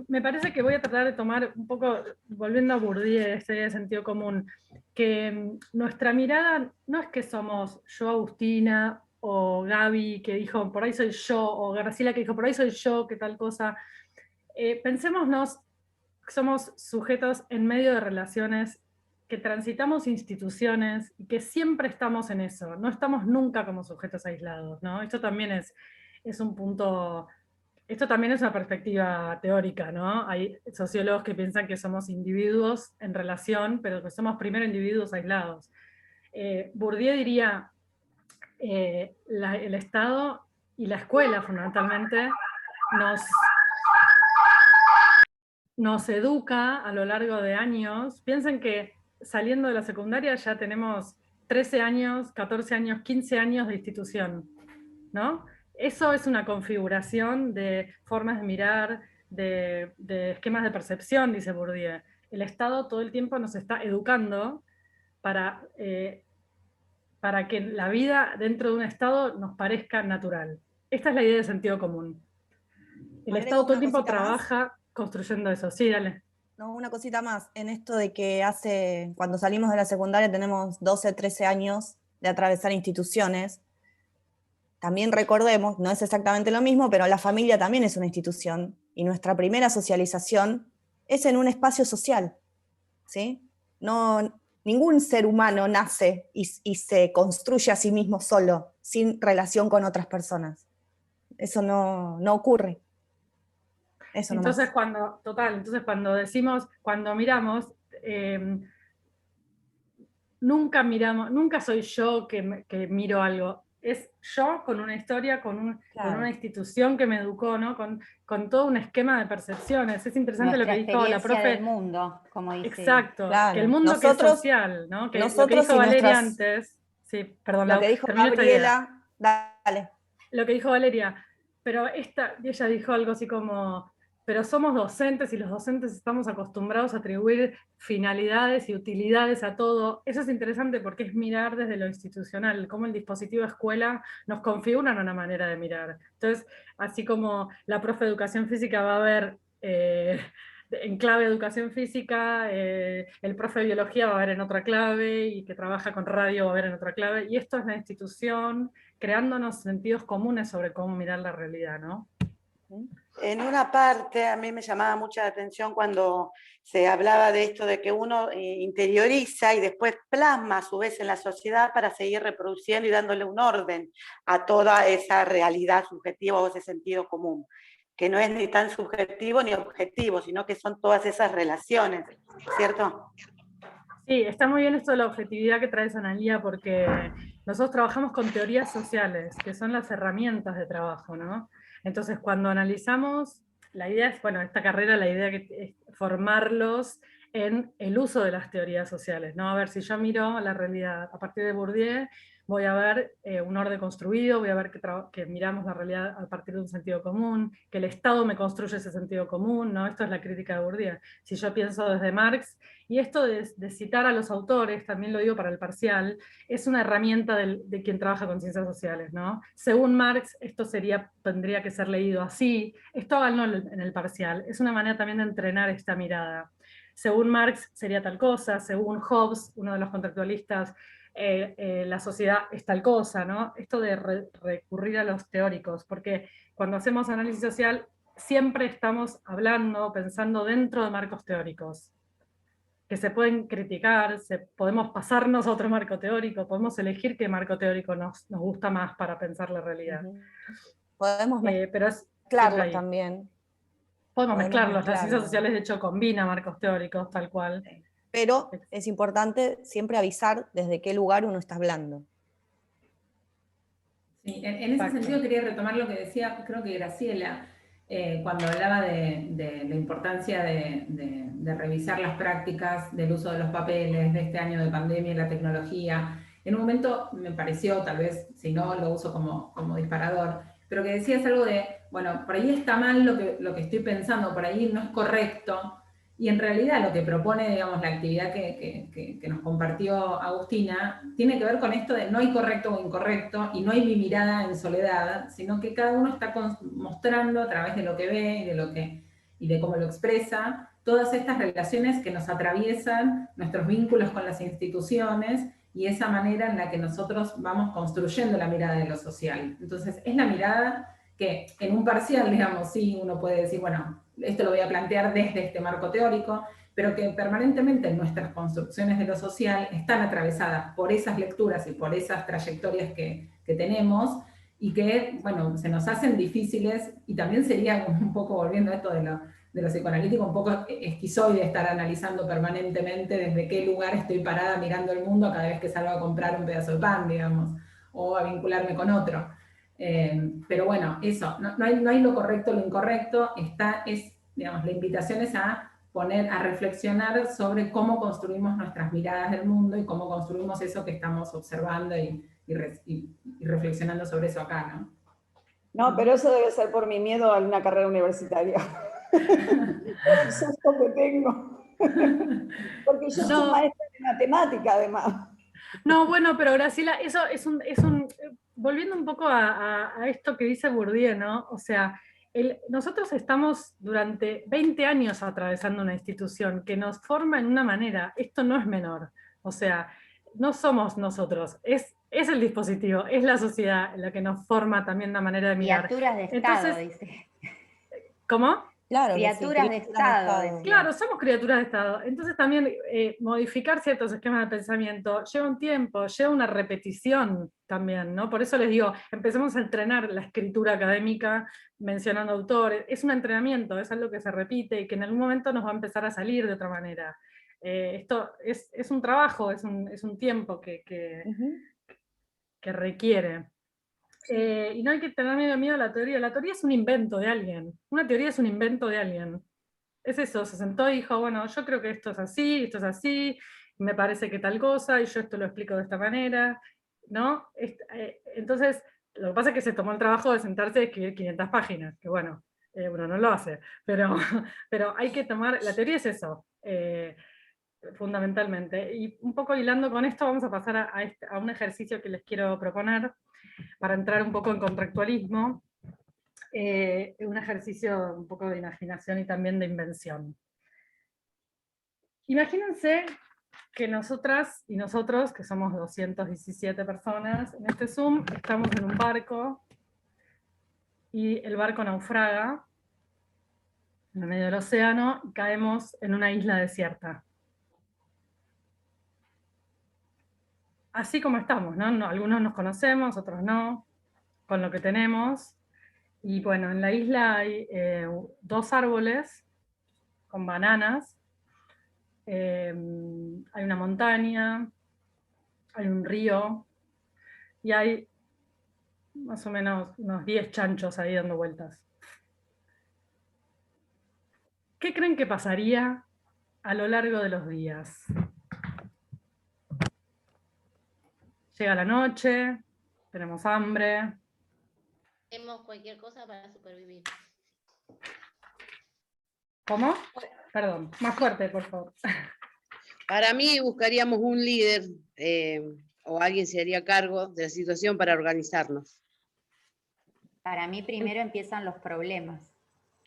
Me parece que voy a tratar de tomar un poco, volviendo a Bourdieu, esta idea de sentido común, que nuestra mirada no es que somos yo, Agustina, o Gaby, que dijo, por ahí soy yo, o Graciela, que dijo, por ahí soy yo, que tal cosa. Pensémonos que somos sujetos en medio de relaciones, que transitamos instituciones, y que siempre estamos en eso, no estamos nunca como sujetos aislados, ¿no? Esto también es un punto... Esto también es una perspectiva teórica, ¿no? Hay sociólogos que piensan que somos individuos en relación, pero que somos primero individuos aislados. Bourdieu diría, el Estado y la escuela fundamentalmente nos educa a lo largo de años. Piensen que saliendo de la secundaria ya tenemos 13 años, 14 años, 15 años de institución, ¿no? Eso es una configuración de formas de mirar, de esquemas de percepción, dice Bourdieu. El Estado todo el tiempo nos está educando para que la vida dentro de un Estado nos parezca natural. Esta es la idea de sentido común. El Estado todo el tiempo trabaja construyendo eso. Sí, dale. No, una cosita más, en esto de que cuando salimos de la secundaria tenemos 12, 13 años de atravesar instituciones. También recordemos, no es exactamente lo mismo, pero la familia también es una institución, y nuestra primera socialización es en un espacio social, ¿sí? Ningún ser humano nace y se construye a sí mismo solo, sin relación con otras personas. Eso no ocurre. Eso entonces, cuando miramos, nunca soy yo que miro algo. Es yo con una historia, con una institución que me educó, ¿no? Con todo un esquema de percepciones. Es interesante lo que dijo la profe. Del mundo, como dice. Exacto, claro. Que el mundo que es social, ¿no? Que lo que dijo Valeria antes. Sí, perdón. Lo que dijo Gabriela, dale. Lo que dijo Valeria, pero ella dijo algo así como, pero somos docentes y los docentes estamos acostumbrados a atribuir finalidades y utilidades a todo. Eso es interesante porque es mirar desde lo institucional, cómo el dispositivo escuela nos configura una manera de mirar. Entonces, así como la profe de educación física va a ver en clave de educación física, el profe de biología va a ver en otra clave, y que trabaja con radio va a ver en otra clave, y esto es la institución creándonos sentidos comunes sobre cómo mirar la realidad, ¿no? En una parte a mí me llamaba mucha la atención cuando se hablaba de esto de que uno interioriza y después plasma a su vez en la sociedad para seguir reproduciendo y dándole un orden a toda esa realidad subjetiva o ese sentido común, que no es ni tan subjetivo ni objetivo, sino que son todas esas relaciones, ¿cierto? Sí, está muy bien esto de la objetividad que traes, Analía, porque nosotros trabajamos con teorías sociales, que son las herramientas de trabajo, ¿no? Entonces, cuando analizamos, la idea es, bueno, esta carrera, la idea es formarlos en el uso de las teorías sociales, ¿no? A ver, si yo miro la realidad a partir de Bourdieu, voy a ver un orden construido, voy a ver que miramos la realidad a partir de un sentido común, que el Estado me construye ese sentido común, ¿no? Esto es la crítica de Bourdieu. Si yo pienso desde Marx, y esto de citar a los autores, también lo digo para el parcial, es una herramienta de quien trabaja con ciencias sociales, ¿no? Según Marx, esto tendría que ser leído así, esto háganlo en el parcial, es una manera también de entrenar esta mirada. Según Marx sería tal cosa, según Hobbes, uno de los contractualistas, la sociedad es tal cosa, ¿no? Esto de recurrir a los teóricos, porque cuando hacemos análisis social siempre estamos hablando, pensando dentro de marcos teóricos, que se pueden criticar, podemos pasarnos a otro marco teórico, podemos elegir qué marco teórico nos gusta más para pensar la realidad. Podemos mezclarlos también. Podemos mezclarlos, las ciencias sociales de hecho combina marcos teóricos tal cual. Pero es importante siempre avisar desde qué lugar uno está hablando. Sí, en ese sentido quería retomar lo que decía, creo que Graciela, cuando hablaba de la importancia de revisar las prácticas del uso de los papeles, de este año de pandemia y la tecnología. En un momento me pareció, tal vez, si no lo uso como disparador, pero que decías algo de, bueno, por ahí está mal lo que estoy pensando, por ahí no es correcto. Y en realidad lo que propone, digamos, la actividad que nos compartió Agustina, tiene que ver con esto de no hay correcto o incorrecto, y no hay mi mirada en soledad, sino que cada uno está mostrando a través de lo que ve y de cómo lo expresa, todas estas relaciones que nos atraviesan, nuestros vínculos con las instituciones, y esa manera en la que nosotros vamos construyendo la mirada de lo social. Entonces, es la mirada que en un parcial, digamos, sí, uno puede decir, bueno, esto lo voy a plantear desde este marco teórico, pero que permanentemente nuestras construcciones de lo social están atravesadas por esas lecturas y por esas trayectorias que tenemos, y que, bueno, se nos hacen difíciles, y también sería un poco, volviendo a esto de lo psicoanalítico, un poco esquizoide estar analizando permanentemente desde qué lugar estoy parada mirando el mundo cada vez que salgo a comprar un pedazo de pan, digamos, o a vincularme con otro. Pero bueno, eso, no hay lo correcto o lo incorrecto, digamos, la invitación es a reflexionar sobre cómo construimos nuestras miradas del mundo y cómo construimos eso que estamos observando y reflexionando sobre eso acá, ¿no? No, pero eso debe ser por mi miedo a una carrera universitaria. El susto que tengo. Porque yo soy maestra de matemática, además. No, bueno, pero Graciela, eso es un volviendo un poco a esto que dice Bourdieu, ¿no? O sea, nosotros estamos durante 20 años atravesando una institución que nos forma en una manera, esto no es menor, o sea, no somos nosotros, es el dispositivo, es la sociedad la que nos forma también una manera de mirar. Criaturas de Estado, dice. ¿Cómo? Claro, criaturas de Estado. Claro, somos criaturas de Estado. Entonces también modificar ciertos esquemas de pensamiento lleva un tiempo, lleva una repetición también, ¿no? Por eso les digo, empecemos a entrenar la escritura académica mencionando autores. Es un entrenamiento, es algo que se repite y que en algún momento nos va a empezar a salir de otra manera. Esto es un trabajo, es un tiempo que requiere. Y no hay que tener miedo a la teoría. La teoría es un invento de alguien. Una teoría es un invento de alguien. Es eso, se sentó y dijo, bueno, yo creo que esto es así, me parece que tal cosa, y yo esto lo explico de esta manera, ¿no? Entonces, lo que pasa es que se tomó el trabajo de sentarse y escribir 500 páginas, que bueno, uno no lo hace, pero hay que tomar, la teoría es eso, fundamentalmente. Y un poco hilando con esto, vamos a pasar a un ejercicio que les quiero proponer, para entrar un poco en contractualismo, un ejercicio un poco de imaginación y también de invención. Imagínense que nosotras y nosotros, que somos 217 personas en este Zoom, estamos en un barco, y el barco naufraga en el medio del océano, y caemos en una isla desierta. Así como estamos, ¿no? Algunos nos conocemos, otros no, con lo que tenemos. Y bueno, en la isla hay 2 árboles con bananas, hay una montaña, hay un río, y hay más o menos unos 10 chanchos ahí dando vueltas. ¿Qué creen que pasaría a lo largo de los días? Llega la noche, tenemos hambre. Hacemos cualquier cosa para supervivir. ¿Cómo? Perdón, más fuerte, por favor. Para mí buscaríamos un líder o alguien se haría cargo de la situación para organizarnos. Para mí primero empiezan los problemas.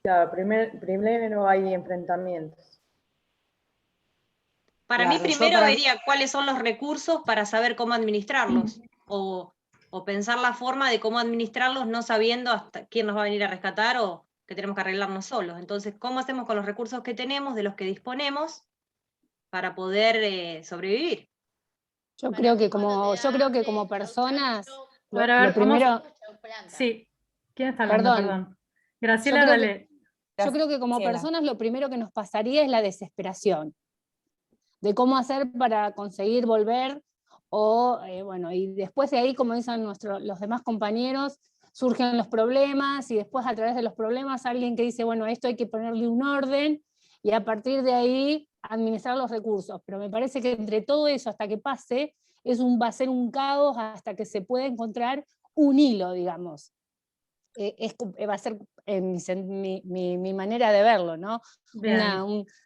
Claro, primero hay enfrentamientos. Para mí primero vería cuáles son los recursos para saber cómo administrarlos, o pensar la forma de cómo administrarlos no sabiendo hasta quién nos va a venir a rescatar o que tenemos que arreglarnos solos. Entonces, ¿cómo hacemos con los recursos que tenemos, de los que disponemos, para poder sobrevivir? Yo creo que como personas, lo primero... Sí, ¿quién está hablando? Perdón. Graciela, dale. Yo creo que como personas lo primero que nos pasaría es la desesperación de cómo hacer para conseguir volver, bueno, y después de ahí, como dicen los demás compañeros, surgen los problemas, y después a través de los problemas alguien que dice, bueno, esto hay que ponerle un orden, y a partir de ahí administrar los recursos. Pero me parece que entre todo eso, hasta que pase, va a ser un caos hasta que se pueda encontrar un hilo, digamos. va a ser mi manera de verlo, ¿no?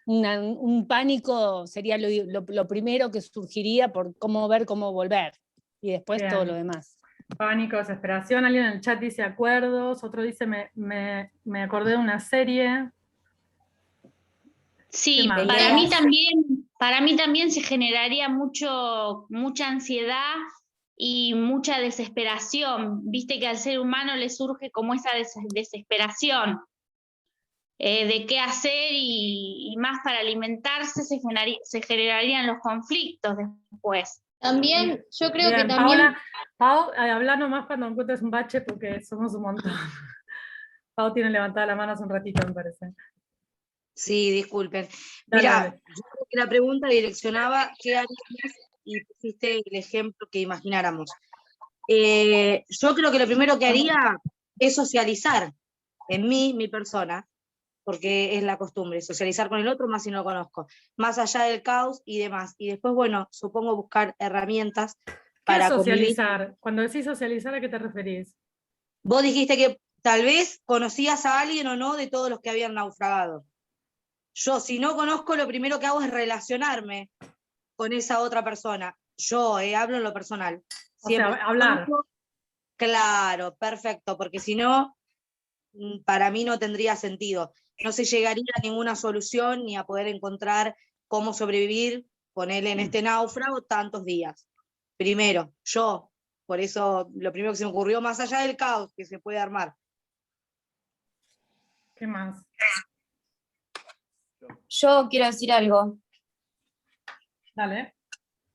Un pánico sería lo primero que surgiría por ver cómo volver, y después Bien. todo lo demás. Pánico, desesperación, alguien en el chat dice acuerdos, otro dice me acordé de una serie. Sí, para mí también se generaría mucha ansiedad y mucha desesperación. Viste que al ser humano le surge como esa desesperación de qué hacer y más para alimentarse se generarían los conflictos después. También, yo creo Bien, que también... Pau, habla nomás cuando encuentres un bache porque somos un montón. Pau tiene levantada la mano hace un ratito, me parece. Sí, disculpen. Dale, Mira, dale. yo creo que la pregunta direccionaba qué haríamos y pusiste el ejemplo que imagináramos. Yo creo que lo primero que haría es socializar en mi persona, porque es la costumbre, socializar con el otro más si no lo conozco, más allá del caos y demás. Y después, bueno, supongo buscar herramientas para ¿Qué es convivir. socializar? Cuando decís socializar, ¿a qué te referís? Vos dijiste que tal vez conocías a alguien o no de todos los que habían naufragado. Yo, si no conozco, lo primero que hago es relacionarme con esa otra persona. Yo hablo en lo personal. Siempre O sea, hablar. conozco, claro, perfecto, porque si no, para mí no tendría sentido. No se llegaría a ninguna solución ni a poder encontrar cómo sobrevivir con él en este náufrago tantos días. Primero, yo. Por eso lo primero que se me ocurrió, más allá del caos que se puede armar. ¿Qué más? Yo quiero decir algo. Dale.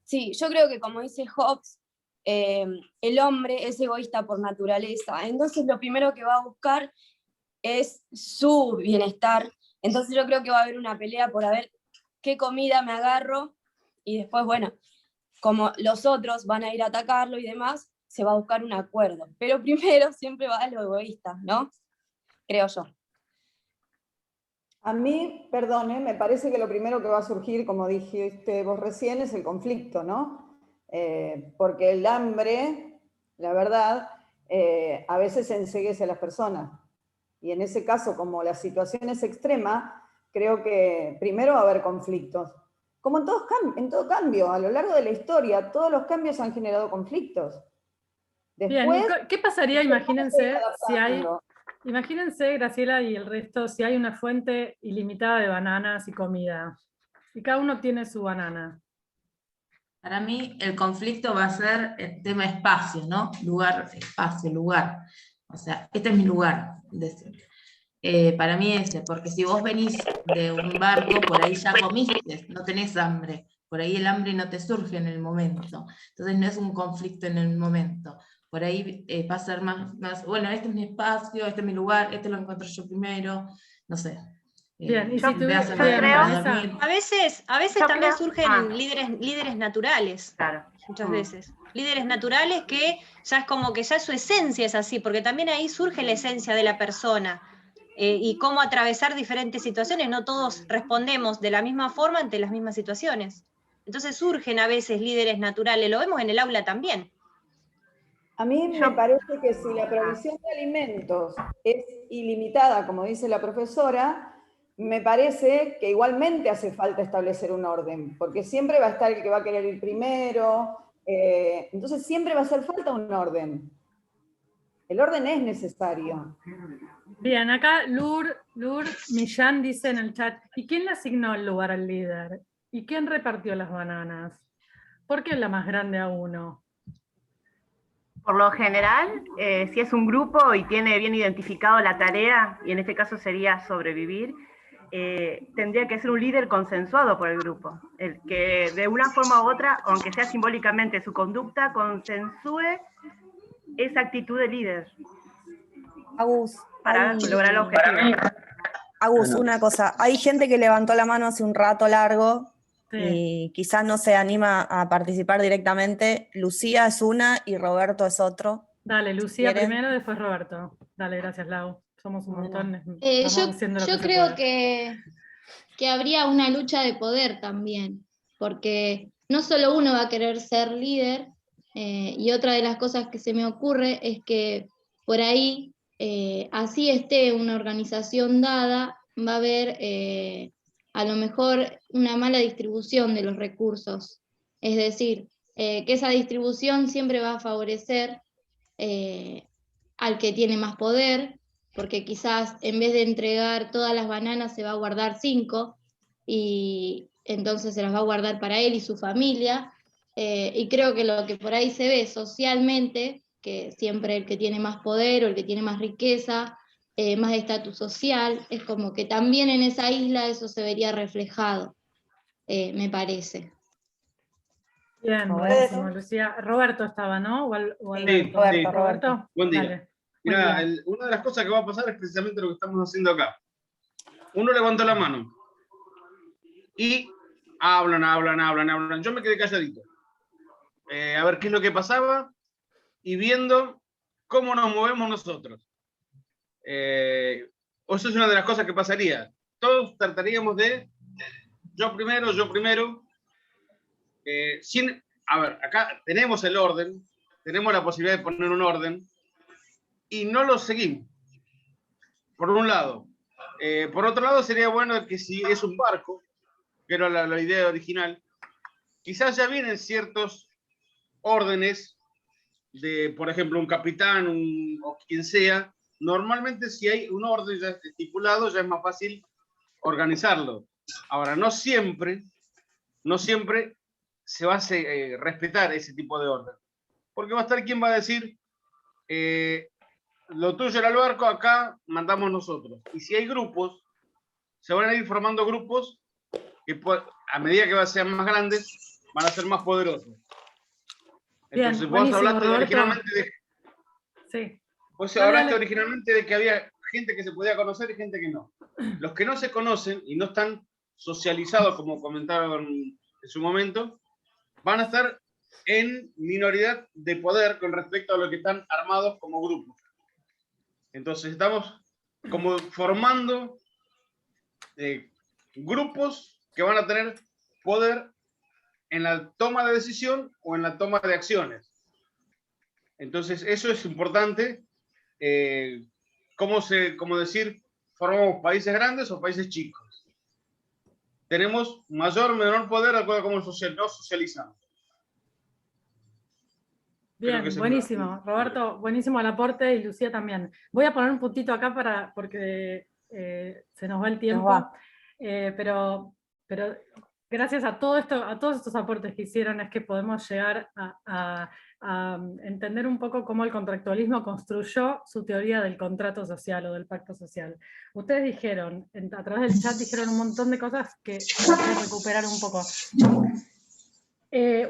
Sí, yo creo que como dice Hobbes, el hombre es egoísta por naturaleza, entonces lo primero que va a buscar es su bienestar. Entonces yo creo que va a haber una pelea por a ver qué comida me agarro, y después, bueno, como los otros van a ir a atacarlo y demás, se va a buscar un acuerdo. Pero primero siempre va a lo egoísta, ¿no? Creo yo. A mí, perdone, me parece que lo primero que va a surgir, como dijiste vos recién, es el conflicto, ¿no? Porque el hambre, la verdad, a veces enceguece a las personas. Y en ese caso, como la situación es extrema, creo que primero va a haber conflictos. Como en todo cambio, a lo largo de la historia, todos los cambios han generado conflictos. Después, Bien, ¿qué pasaría, imagínense, si hay... adaptando. Imagínense, Graciela y el resto, si hay una fuente ilimitada de bananas y comida, y cada uno tiene su banana. Para mí el conflicto va a ser el tema espacio, ¿no? Lugar, espacio, lugar. O sea, este es mi lugar. Para mí ese, porque si vos venís de un barco, por ahí ya comiste, no tenés hambre. Por ahí el hambre no te surge en el momento. Entonces no es un conflicto en el momento. Por ahí va a ser más, bueno, este es mi espacio, este es mi lugar, este lo encuentro yo primero, no sé. Bien, y si me hacen yo creo... para dormir. A veces también surgen líderes naturales. Claro. Muchas veces. Líderes naturales que ya es como que ya su esencia es así, porque también ahí surge la esencia de la persona. Y cómo atravesar diferentes situaciones. No todos respondemos de la misma forma ante las mismas situaciones. Entonces surgen a veces líderes naturales, lo vemos en el aula también. A mí me parece que si la provisión de alimentos es ilimitada, como dice la profesora, me parece que igualmente hace falta establecer un orden, porque siempre va a estar el que va a querer ir primero, entonces siempre va a hacer falta un orden. El orden es necesario. Bien, acá Lur Millán dice en el chat, ¿y quién le asignó el lugar al líder? ¿Y quién repartió las bananas? ¿Por qué la más grande a uno? Por lo general, si es un grupo y tiene bien identificado la tarea, y en este caso sería sobrevivir, tendría que ser un líder consensuado por el grupo, el que de una forma u otra, aunque sea simbólicamente su conducta, consensúe esa actitud de líder. Agus, para lograr el objetivo. Agus, una cosa, hay gente que levantó la mano hace un rato largo y quizás no se anima a participar directamente. Lucía es una y Roberto es otro. Dale, Lucía ¿Quieren? primero, después Roberto. Dale, gracias, Lau. Somos un montón. Yo creo que habría una lucha de poder también, porque no solo uno va a querer ser líder, y otra de las cosas que se me ocurre es que por ahí así esté una organización dada, va a haber a lo mejor una mala distribución de los recursos. Es decir, que esa distribución siempre va a favorecer al que tiene más poder, porque quizás en vez de entregar todas las bananas se va a guardar 5, y entonces se las va a guardar para él y su familia, y creo que lo que por ahí se ve socialmente, que siempre el que tiene más poder o el que tiene más riqueza, más estatus social, es como que también en esa isla eso se vería reflejado, me parece. Bien, buenísimo, Lucía. Roberto estaba, ¿no? ¿O Alberto? Sí. Roberto. Buen día. Dale. Mira, Buen día. una de las cosas que va a pasar es precisamente lo que estamos haciendo acá. Uno levantó la mano y hablan. Yo me quedé calladito. A ver qué es lo que pasaba y viendo cómo nos movemos nosotros. Eso es una de las cosas que pasaría. Todos trataríamos de yo primero. A ver, acá tenemos el orden, tenemos la posibilidad de poner un orden y no lo seguimos. Por un lado. Por otro lado, sería bueno que si es un barco, que era la idea original, quizás ya vienen ciertos órdenes de, por ejemplo, un capitán o quien sea. Normalmente, si hay un orden ya estipulado, ya es más fácil organizarlo. Ahora, no siempre se va a respetar ese tipo de orden. Porque va a estar quien va a decir, lo tuyo era el barco, acá mandamos nosotros. Y si hay grupos, se van a ir formando grupos que a medida que sean más grandes, van a ser más poderosos. Entonces, vos hablaste originalmente de... Sí. Vos hablaste originalmente de que había gente que se podía conocer y gente que no. Los que no se conocen y no están socializados, como comentaron en su momento, van a estar en minoridad de poder con respecto a los que están armados como grupos. Entonces estamos como formando grupos que van a tener poder en la toma de decisión o en la toma de acciones. Entonces eso es importante. Como decir, formamos países grandes o países chicos. Tenemos mayor o menor poder de acuerdo a cómo nos socializamos. Bien, buenísimo. Roberto, buenísimo el aporte y Lucía también. Voy a poner un puntito acá porque se nos va el tiempo. Pero gracias a todos estos aportes que hicieron es que podemos llegar a entender un poco cómo el contractualismo construyó su teoría del contrato social o del pacto social. Ustedes dijeron, a través del chat dijeron un montón de cosas que hay que recuperar un poco.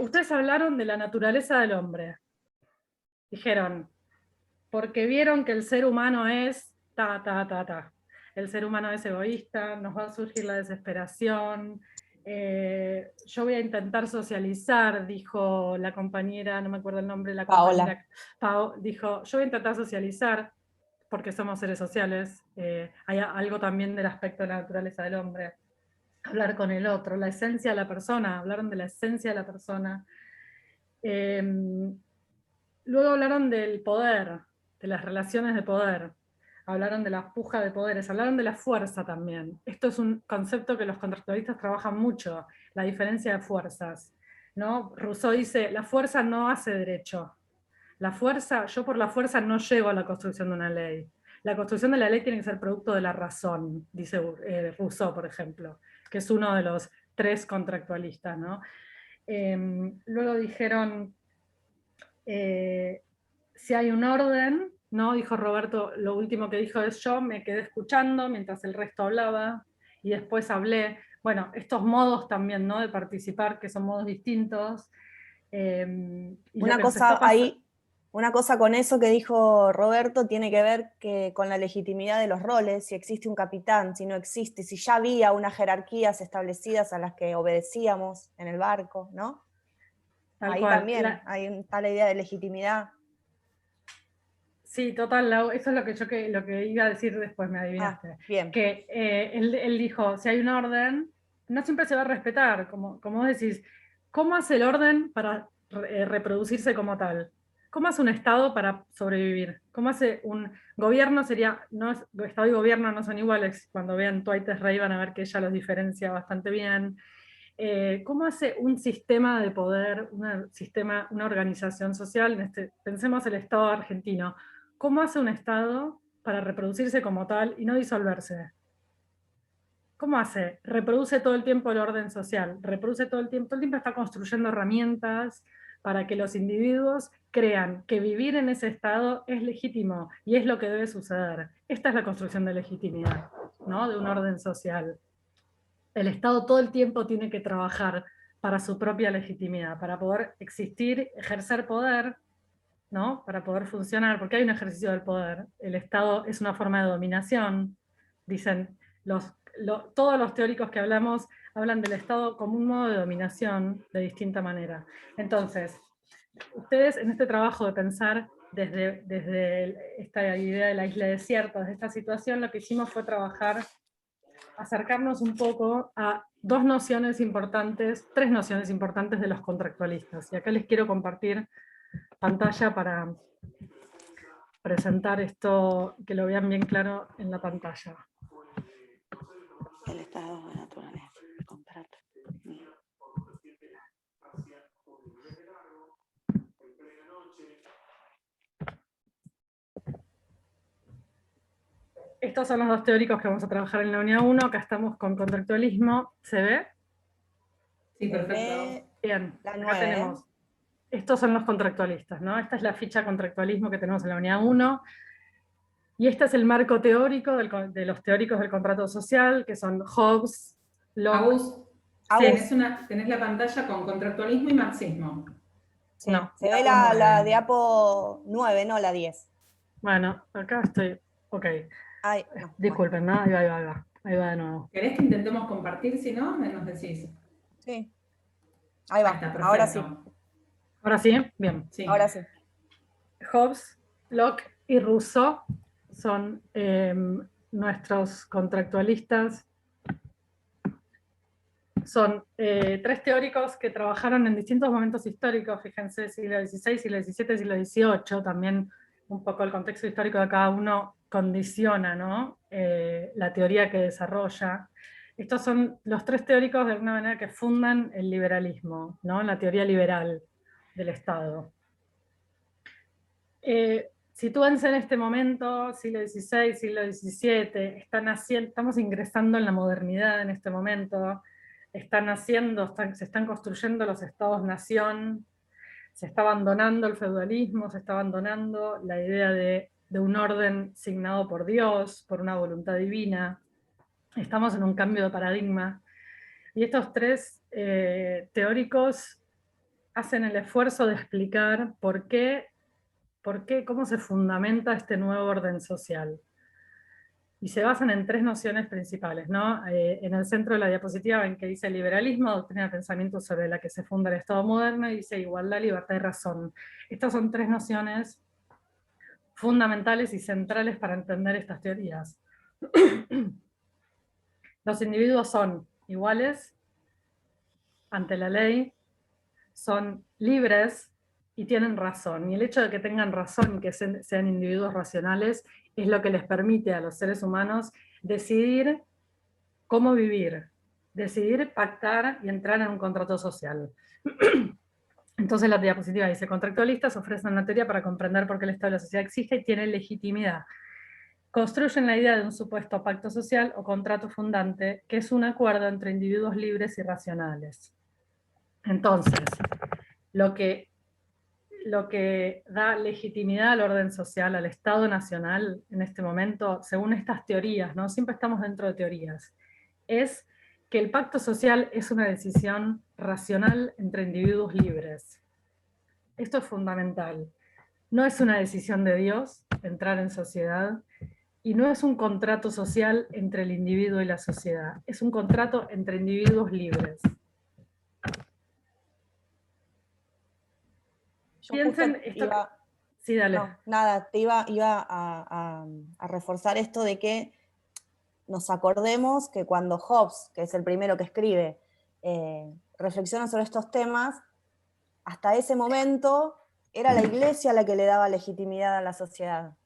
Ustedes hablaron de la naturaleza del hombre. Dijeron, porque vieron que el ser humano es el ser humano es egoísta, nos va a surgir la desesperación, yo voy a intentar socializar, dijo la compañera, no me acuerdo el nombre, la compañera Pau, dijo, yo voy a intentar socializar, porque somos seres sociales, hay algo también del aspecto de la naturaleza del hombre, hablar con el otro, la esencia de la persona, hablaron de la esencia de la persona. Luego hablaron del poder, de las relaciones de poder, hablaron de la puja de poderes, hablaron de la fuerza también. Esto es un concepto que los contractualistas trabajan mucho, la diferencia de fuerzas, ¿no? Rousseau dice, la fuerza no hace derecho. Yo por la fuerza no llego a la construcción de una ley. La construcción de la ley tiene que ser producto de la razón, dice Rousseau, por ejemplo, que es uno de los 3 contractualistas, ¿no? Luego dijeron, si hay un orden, ¿no? Dijo Roberto, lo último que dijo es yo me quedé escuchando mientras el resto hablaba y después hablé. Bueno, estos modos también, ¿no? De participar, que son modos distintos. Una cosa con eso que dijo Roberto tiene que ver con la legitimidad de los roles, si existe un capitán, si no existe, si ya había unas jerarquías establecidas a las que obedecíamos en el barco, ¿no? Ahí también está la idea de legitimidad. Sí, total, eso es lo que iba a decir después, me adivinaste. Bien. Que él dijo, si hay un orden, no siempre se va a respetar, como vos decís, ¿cómo hace el orden para reproducirse como tal? ¿Cómo hace un Estado para sobrevivir? ¿Cómo hace un gobierno? Estado y gobierno no son iguales. Cuando vean Twilight Rey van a ver que ella los diferencia bastante bien. ¿Cómo hace un sistema de poder, una organización social? Pensemos el Estado argentino. ¿Cómo hace un Estado para reproducirse como tal y no disolverse? ¿Cómo hace? Reproduce todo el tiempo el orden social, reproduce todo el tiempo está construyendo herramientas para que los individuos crean que vivir en ese estado es legítimo y es lo que debe suceder. Esta es la construcción de legitimidad, ¿no? De un orden social. El Estado todo el tiempo tiene que trabajar para su propia legitimidad, para poder existir, ejercer poder, ¿no? Para poder funcionar, porque hay un ejercicio del poder. El Estado es una forma de dominación, dicen todos los teóricos que hablamos hablan del Estado como un modo de dominación de distinta manera. Entonces, ustedes en este trabajo de pensar desde esta idea de la isla desierta, desde esta situación, lo que hicimos fue acercarnos un poco a tres nociones importantes de los contractualistas. Y acá les quiero compartir pantalla para presentar esto, que lo vean bien claro en la pantalla. El estado de naturaleza, contrato. Estos son los dos teóricos que vamos a trabajar en la unidad 1. Acá estamos con contractualismo. ¿Se ve? Sí, perfecto. Bien, acá tenemos. Estos son los contractualistas, ¿no? Esta es la ficha contractualismo que tenemos en la unidad 1. Y este es el marco teórico de los teóricos del contrato social, que son Hobbes, Locke. Tenés la pantalla con contractualismo y marxismo. Sí, no, se ve la diapo 9, no la 10. Bueno, acá estoy. Ok. Ay, no, disculpen, ¿no? Ahí va de nuevo. ¿Querés que intentemos compartir? Si no, nos decís. Sí. Ahí va, ahora sí. ¿Ahora sí? Bien. Sí. Ahora sí. Hobbes, Locke y Rousseau son nuestros contractualistas. Son tres teóricos que trabajaron en distintos momentos históricos, fíjense, siglo XVI, siglo XVII, siglo XVIII, también un poco el contexto histórico de cada uno condiciona, ¿no? La teoría que desarrolla. Estos son los tres teóricos de alguna manera que fundan el liberalismo, ¿no? La teoría liberal del Estado. Sitúense en este momento, siglo XVI, siglo XVII, estamos ingresando en la modernidad en este momento, se están construyendo los estados-nación, se está abandonando el feudalismo, se está abandonando la idea de un orden signado por Dios, por una voluntad divina. Estamos en un cambio de paradigma. Y estos tres teóricos hacen el esfuerzo de explicar cómo se fundamenta este nuevo orden social. Y se basan en tres nociones principales, ¿no? En el centro de la diapositiva ven que dice liberalismo, doctrina de pensamiento sobre la que se funda el Estado moderno, y dice igualdad, libertad y razón. Estas son tres nociones fundamentales y centrales para entender estas teorías. Los individuos son iguales ante la ley, son libres y tienen razón. Y el hecho de que tengan razón y que sean individuos racionales es lo que les permite a los seres humanos decidir cómo vivir, decidir pactar y entrar en un contrato social. Entonces la diapositiva dice, contractualistas ofrecen una teoría para comprender por qué el Estado de la sociedad existe y tiene legitimidad. Construyen la idea de un supuesto pacto social o contrato fundante, que es un acuerdo entre individuos libres y racionales. Entonces, lo que da legitimidad al orden social, al Estado nacional en este momento, según estas teorías, ¿no? Siempre estamos dentro de teorías, es que el pacto social es una decisión racional entre individuos libres. Esto es fundamental. No es una decisión de Dios entrar en sociedad, y no es un contrato social entre el individuo y la sociedad, es un contrato entre individuos libres. Piensen esto. Sí, dale. No, nada, te iba a reforzar esto de que nos acordemos que cuando Hobbes, que es el primero que escribe, reflexiona sobre estos temas, hasta ese momento era la iglesia la que le daba legitimidad a la sociedad.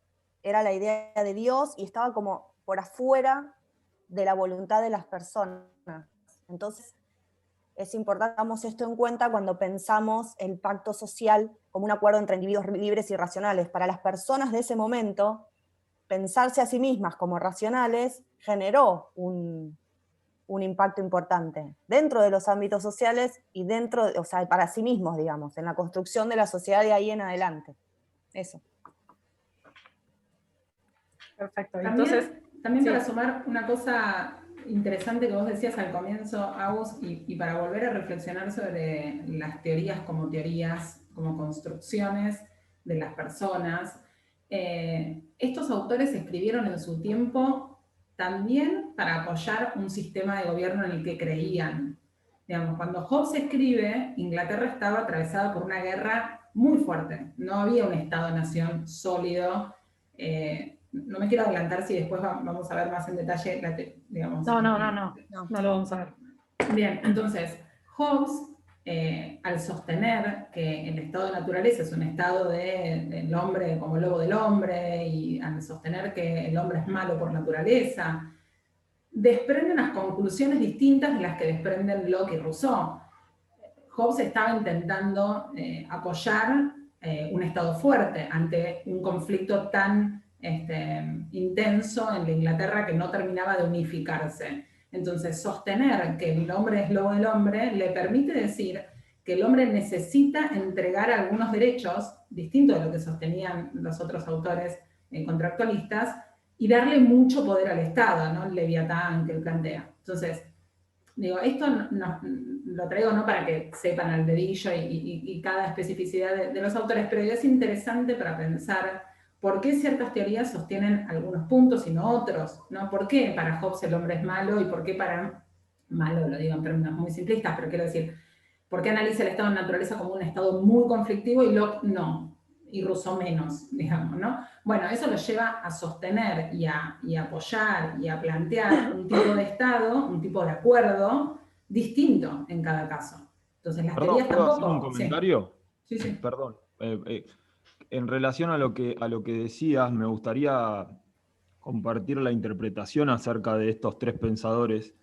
Era la idea de Dios y estaba como por afuera de la voluntad de las personas. Entonces, es importante que tengamos esto en cuenta cuando pensamos el pacto social como un acuerdo entre individuos libres y racionales. Para las personas de ese momento, pensarse a sí mismas como racionales generó un impacto importante dentro de los ámbitos sociales y dentro, o sea, para sí mismos, digamos, en la construcción de la sociedad de ahí en adelante. Eso. Perfecto. Entonces, también sí. para sumar una cosa interesante que vos decías al comienzo, Agus, y para volver a reflexionar sobre las teorías, como construcciones de las personas, estos autores escribieron en su tiempo también para apoyar un sistema de gobierno en el que creían. Digamos, cuando Hobbes escribe, Inglaterra estaba atravesada por una guerra muy fuerte. No había un Estado-nación sólido. No me quiero adelantar si después vamos a ver más en detalle, digamos. No lo vamos a ver. Bien, entonces, Hobbes, al sostener que el estado de naturaleza es un estado del hombre como lobo del hombre, y al sostener que el hombre es malo por naturaleza, desprende unas conclusiones distintas de las que desprenden Locke y Rousseau. Hobbes estaba intentando apoyar un estado fuerte ante un conflicto tan intenso en la Inglaterra que no terminaba de unificarse. Entonces, sostener que el hombre es lobo del hombre le permite decir que el hombre necesita entregar algunos derechos, distintos de lo que sostenían los otros autores contractualistas, y darle mucho poder al Estado, ¿no? El Leviatán que él plantea. Entonces, digo, esto lo traigo no para que sepan al dedillo y cada especificidad de los autores, pero es interesante para pensar por qué ciertas teorías sostienen algunos puntos y no otros, ¿no? ¿Por qué para Hobbes el hombre es malo y por qué para, malo lo digo en términos muy simplistas, pero quiero decir, ¿por qué analiza el estado de naturaleza como un estado muy conflictivo y Locke no? Y Rousseau menos, digamos, ¿no? Bueno, eso lo lleva a sostener y a apoyar y a plantear un tipo de estado, un tipo de acuerdo distinto en cada caso. Entonces las teorías ¿puedo tampoco... hacer un comentario? Sí, sí. Perdón. En relación a lo que decías, me gustaría compartir la interpretación acerca de estos tres pensadores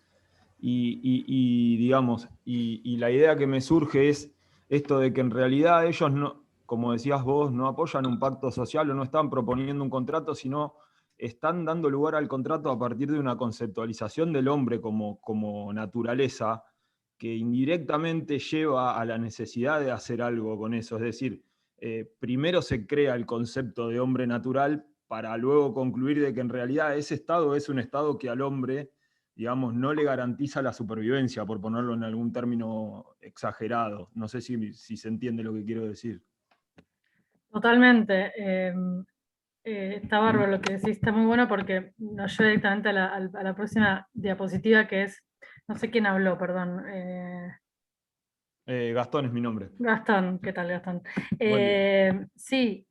digamos, la idea que me surge es esto de que en realidad ellos no, como decías vos, no apoyan un pacto social o no están proponiendo un contrato, sino están dando lugar al contrato a partir de una conceptualización del hombre como naturaleza que indirectamente lleva a la necesidad de hacer algo con eso. Es decir, primero se crea el concepto de hombre natural para luego concluir de que en realidad ese estado es un estado que al hombre, digamos, no le garantiza la supervivencia, por ponerlo en algún término exagerado. No sé si se entiende lo que quiero decir. Totalmente. Está bárbaro lo que decís, está muy bueno porque nos lleva directamente a la próxima diapositiva, que es, no sé quién habló, perdón. Gastón es mi nombre. Gastón, ¿qué tal, Gastón? Sí,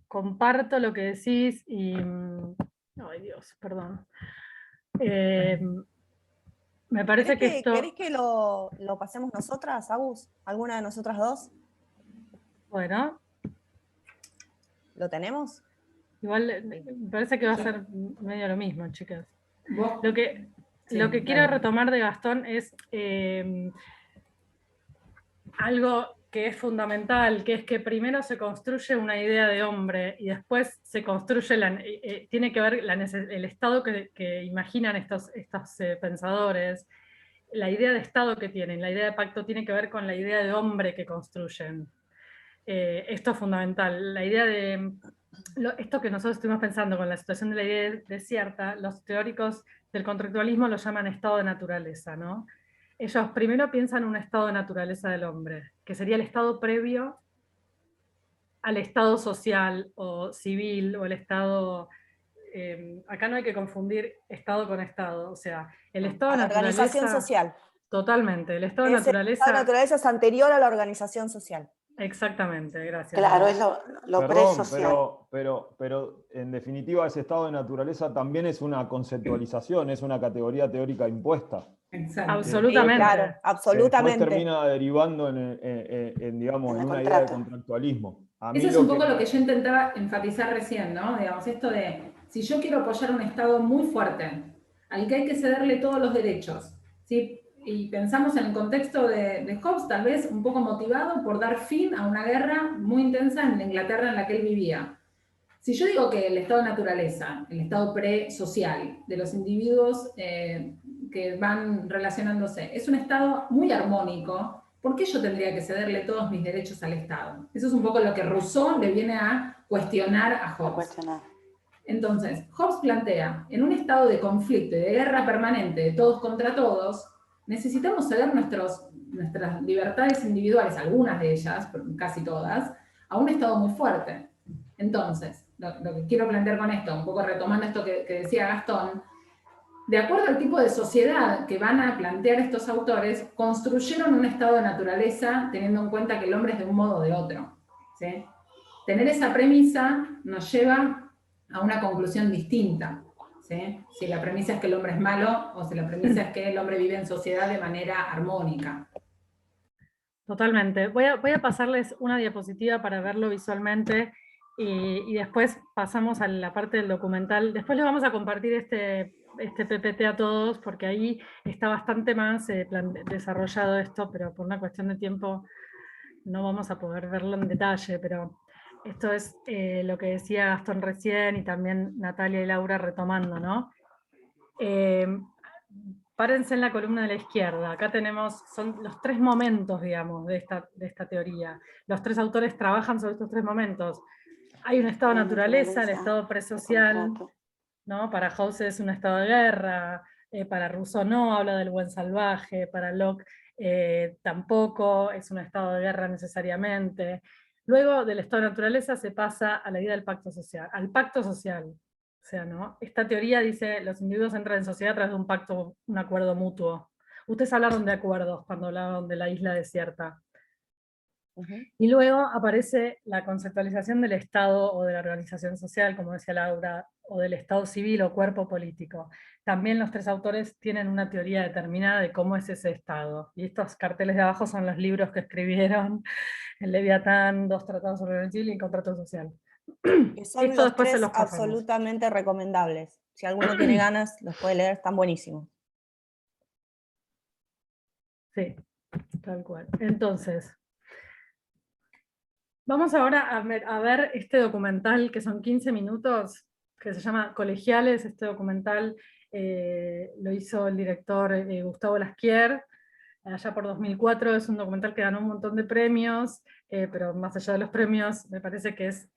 comparto lo que decís y... Ay, Dios, perdón. Me parece que esto... ¿Querés que lo pasemos nosotras, Agus? ¿Alguna de nosotras dos? Bueno. ¿Lo tenemos? Igual me parece que va a ser medio lo mismo, chicas. Lo que Sí, quiero retomar de Gastón es algo que es fundamental, que es que primero se construye una idea de hombre y después se construye, tiene que ver el estado que imaginan estos pensadores, la idea de estado que tienen, la idea de pacto tiene que ver con la idea de hombre que construyen. Esto es fundamental. La idea de esto que nosotros estuvimos pensando con la situación de la idea desierta, los teóricos del contractualismo lo llaman estado de naturaleza, ¿no? Ellos primero piensan un estado de naturaleza del hombre, que sería el estado previo al estado social o civil, o el estado... acá no hay que confundir estado con estado, o sea, el estado de naturaleza... Organización social. Totalmente, el estado de naturaleza... El estado de naturaleza es anterior a la organización social. Exactamente, gracias. Claro, es lo presocial. Pero en definitiva ese estado de naturaleza también es una conceptualización, es una categoría teórica impuesta. Exacto. Absolutamente. Claro, absolutamente. Después termina derivando digamos, en una idea de contractualismo. Eso es un poco lo que yo intentaba enfatizar recién, ¿no? Digamos, esto de, si yo quiero apoyar un Estado muy fuerte, al que hay que cederle todos los derechos, ¿sí? Y pensamos en el contexto de Hobbes, tal vez un poco motivado por dar fin a una guerra muy intensa en la Inglaterra en la que él vivía. Si yo digo que el estado de naturaleza, el estado pre-social de los individuos que van relacionándose, es un estado muy armónico, ¿por qué yo tendría que cederle todos mis derechos al Estado? Eso es un poco lo que Rousseau le viene a cuestionar a Hobbes. Entonces, Hobbes plantea, en un estado de conflicto y de guerra permanente, de todos contra todos, necesitamos ceder nuestras libertades individuales, algunas de ellas, pero casi todas, a un Estado muy fuerte. Entonces, lo que quiero plantear con esto, un poco retomando esto que decía Gastón, de acuerdo al tipo de sociedad que van a plantear estos autores, construyeron un estado de naturaleza teniendo en cuenta que el hombre es de un modo o de otro, ¿sí? Tener esa premisa nos lleva a una conclusión distinta, ¿sí? Si la premisa es que el hombre es malo o si la premisa es que el hombre vive en sociedad de manera armónica. Totalmente. Voy a pasarles una diapositiva para verlo visualmente y después pasamos a la parte del documental. Después les vamos a compartir este PPT a todos porque ahí está bastante más desarrollado esto, pero por una cuestión de tiempo no vamos a poder verlo en detalle, pero esto es lo que decía Gastón recién y también Natalia y Laura retomando, ¿no? Párense en la columna de la izquierda, acá son los 3 momentos, digamos, de esta teoría. Los 3 autores trabajan sobre estos 3 momentos. Hay un estado de naturaleza, el estado presocial, ¿no? Para Hobbes es un estado de guerra, para Rousseau no, habla del buen salvaje, para Locke tampoco es un estado de guerra necesariamente. Luego del estado de naturaleza se pasa a la idea del pacto social, al pacto social. O sea, ¿no? Esta teoría dice, los individuos entran en sociedad a través de un pacto, un acuerdo mutuo. Ustedes hablaron de acuerdos cuando hablaban de la isla desierta. Y luego aparece la conceptualización del Estado o de la organización social, como decía Laura, o del Estado civil o cuerpo político. También los 3 autores tienen una teoría determinada de cómo es ese Estado. Y estos carteles de abajo son los libros que escribieron, el Leviatán, 2 tratados sobre el Chile y el contrato social. Que son Esto los después 3 se los pasamos. absolutamente recomendables. Si alguno tiene ganas, los puede leer, están buenísimos. Sí, tal cual. Entonces, vamos ahora a ver este documental que son 15 minutos, que se llama Colegiales. Este documental lo hizo el director Gustavo Lasquier, allá por 2004, es un documental que ganó un montón de premios, pero más allá de los premios, me parece que es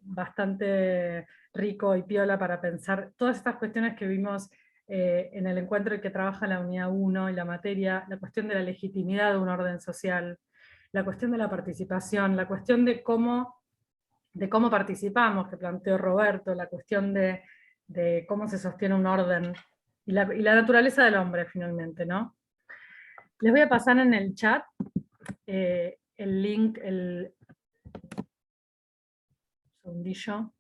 bastante rico y piola para pensar todas estas cuestiones que vimos en el encuentro y que trabaja la unidad 1 y la materia, la cuestión de la legitimidad de un orden social, la cuestión de la participación, la cuestión de cómo participamos, que planteó Roberto, la cuestión de cómo se sostiene un orden, y la naturaleza del hombre finalmente, ¿no? Les voy a pasar en el chat el link, un segundillo.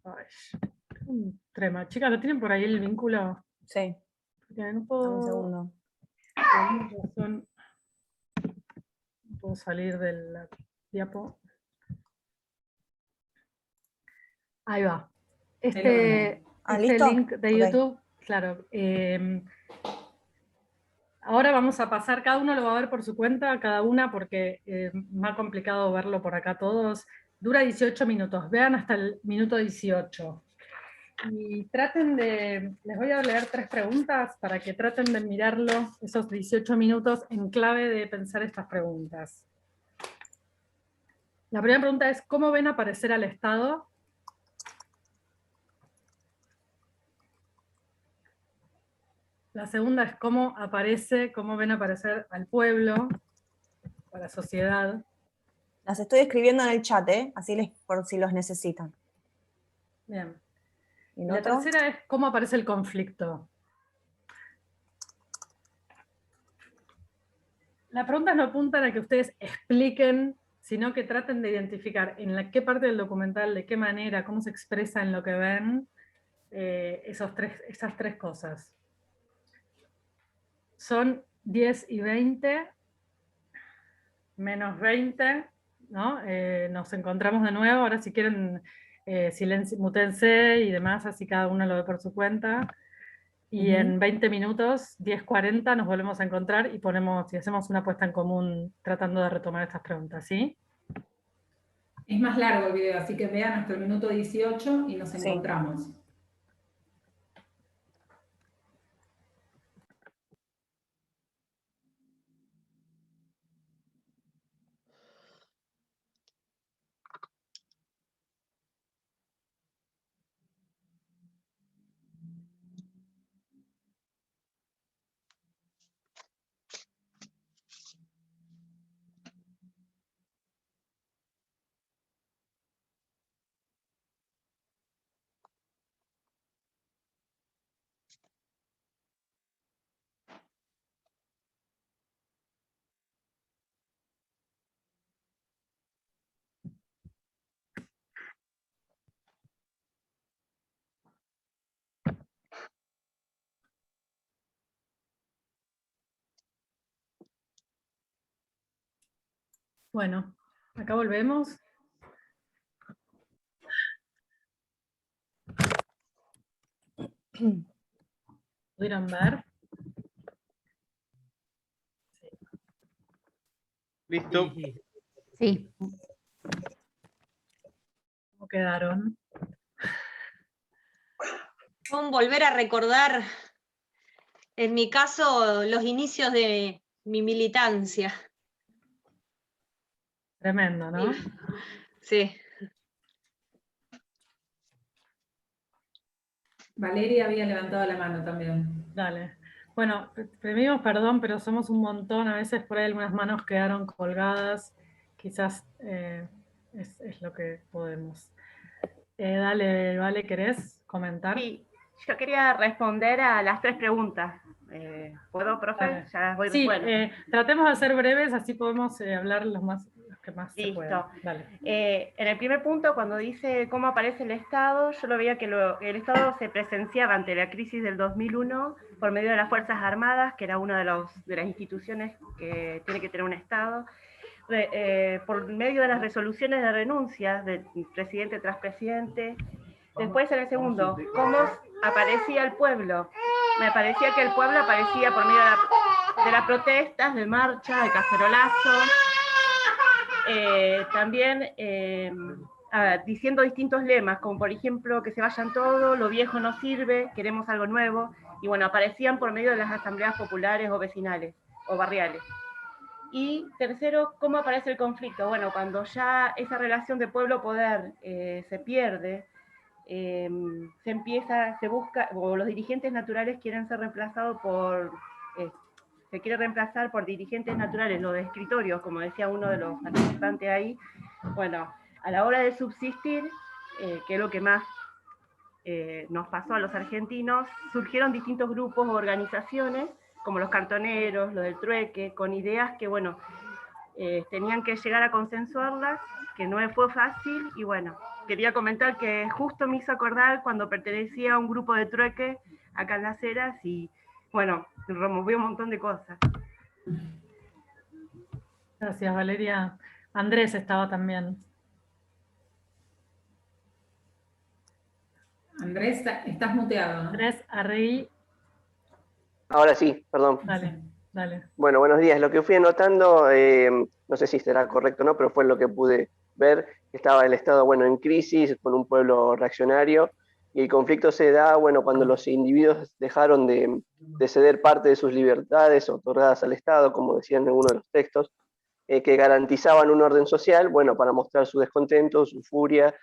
Ay, un trema. Chicas, ¿lo tienen por ahí el vínculo? Sí. Porque no puedo, un segundo. por alguna razón, no puedo salir de la diapo. Ahí va. Este ¿listo? link de YouTube, claro. Ahora vamos a pasar, cada uno lo va a ver por su cuenta, cada una, porque me ha complicado verlo por acá todos. Dura 18 minutos, vean hasta el minuto 18. Y traten les voy a leer 3 preguntas para que traten de mirarlo, esos 18 minutos, en clave de pensar estas preguntas. La primera pregunta es, ¿cómo ven aparecer al Estado? La segunda es cómo ven aparecer al pueblo, a la sociedad. Las estoy escribiendo en el chat, así por si los necesitan. Bien. ¿Y La otro? tercera es cómo aparece el conflicto. La pregunta no apunta a que ustedes expliquen, sino que traten de identificar en qué parte del documental, de qué manera, cómo se expresa en lo que ven, esas tres cosas. Son 10 y 20, menos 20, ¿no? Nos encontramos de nuevo, ahora si quieren mutense y demás, así cada uno lo ve por su cuenta. Y en 20 minutos, 10:40, nos volvemos a encontrar y hacemos una puesta en común tratando de retomar estas preguntas, ¿sí? Es más largo el video, así que vean hasta el minuto 18 y nos encontramos. Bueno, acá volvemos. ¿Pudieron ver? ¿Listo? Sí. ¿Cómo quedaron? Con volver a recordar, en mi caso, los inicios de mi militancia. Tremendo, ¿no? Sí. Valeria había levantado la mano también. Dale. Bueno, pedimos perdón, pero somos un montón. A veces por ahí algunas manos quedaron colgadas. Quizás es lo que podemos. Dale, Vale, ¿querés comentar? Sí, yo quería responder a las 3 preguntas. ¿Puedo, profe? Dale. Ya voy. Sí, Bueno. tratemos de ser breves, así podemos hablar los que más se Listo. puedan. Dale. En el primer punto, cuando dice cómo aparece el Estado, yo lo veía que el Estado se presenciaba ante la crisis del 2001 por medio de las Fuerzas Armadas, que era una de las instituciones que tiene que tener un Estado, por medio de las resoluciones de renuncia del presidente tras presidente. Después, en el segundo, cómo aparecía el pueblo. Me parecía que el pueblo aparecía por medio de las protestas, de marcha, de cacerolazo, también diciendo distintos lemas, como por ejemplo que se vayan todos, lo viejo no sirve, queremos algo nuevo, y bueno, aparecían por medio de las asambleas populares o vecinales o barriales. Y tercero, ¿cómo aparece el conflicto? Bueno, cuando ya esa relación de pueblo-poder se pierde, se busca, o los dirigentes naturales quieren ser reemplazados se quiere reemplazar por dirigentes naturales, lo de escritorios, como decía uno de los participantes ahí. Bueno, a la hora de subsistir, que es lo que más nos pasó a los argentinos, surgieron distintos grupos o organizaciones, como los cartoneros, los del trueque, con ideas que, bueno, tenían que llegar a consensuarlas, que no fue fácil, y bueno, quería comentar que justo me hizo acordar cuando pertenecía a un grupo de trueque acá en Las Heras, y bueno, removió un montón de cosas. Gracias, Valeria. Andrés estaba también. Andrés, estás muteado, ¿no? Andrés Arregui. Ahora sí, perdón. Dale, dale. Bueno, buenos días. Lo que fui anotando, no sé si será correcto o no, pero fue lo que pude ver. Estaba el Estado, bueno, en crisis, con un pueblo reaccionario, y el conflicto se da, bueno, cuando los individuos dejaron de ceder parte de sus libertades otorgadas al Estado, como decían en algunos de los textos, que garantizaban un orden social, bueno, para mostrar su descontento, su furia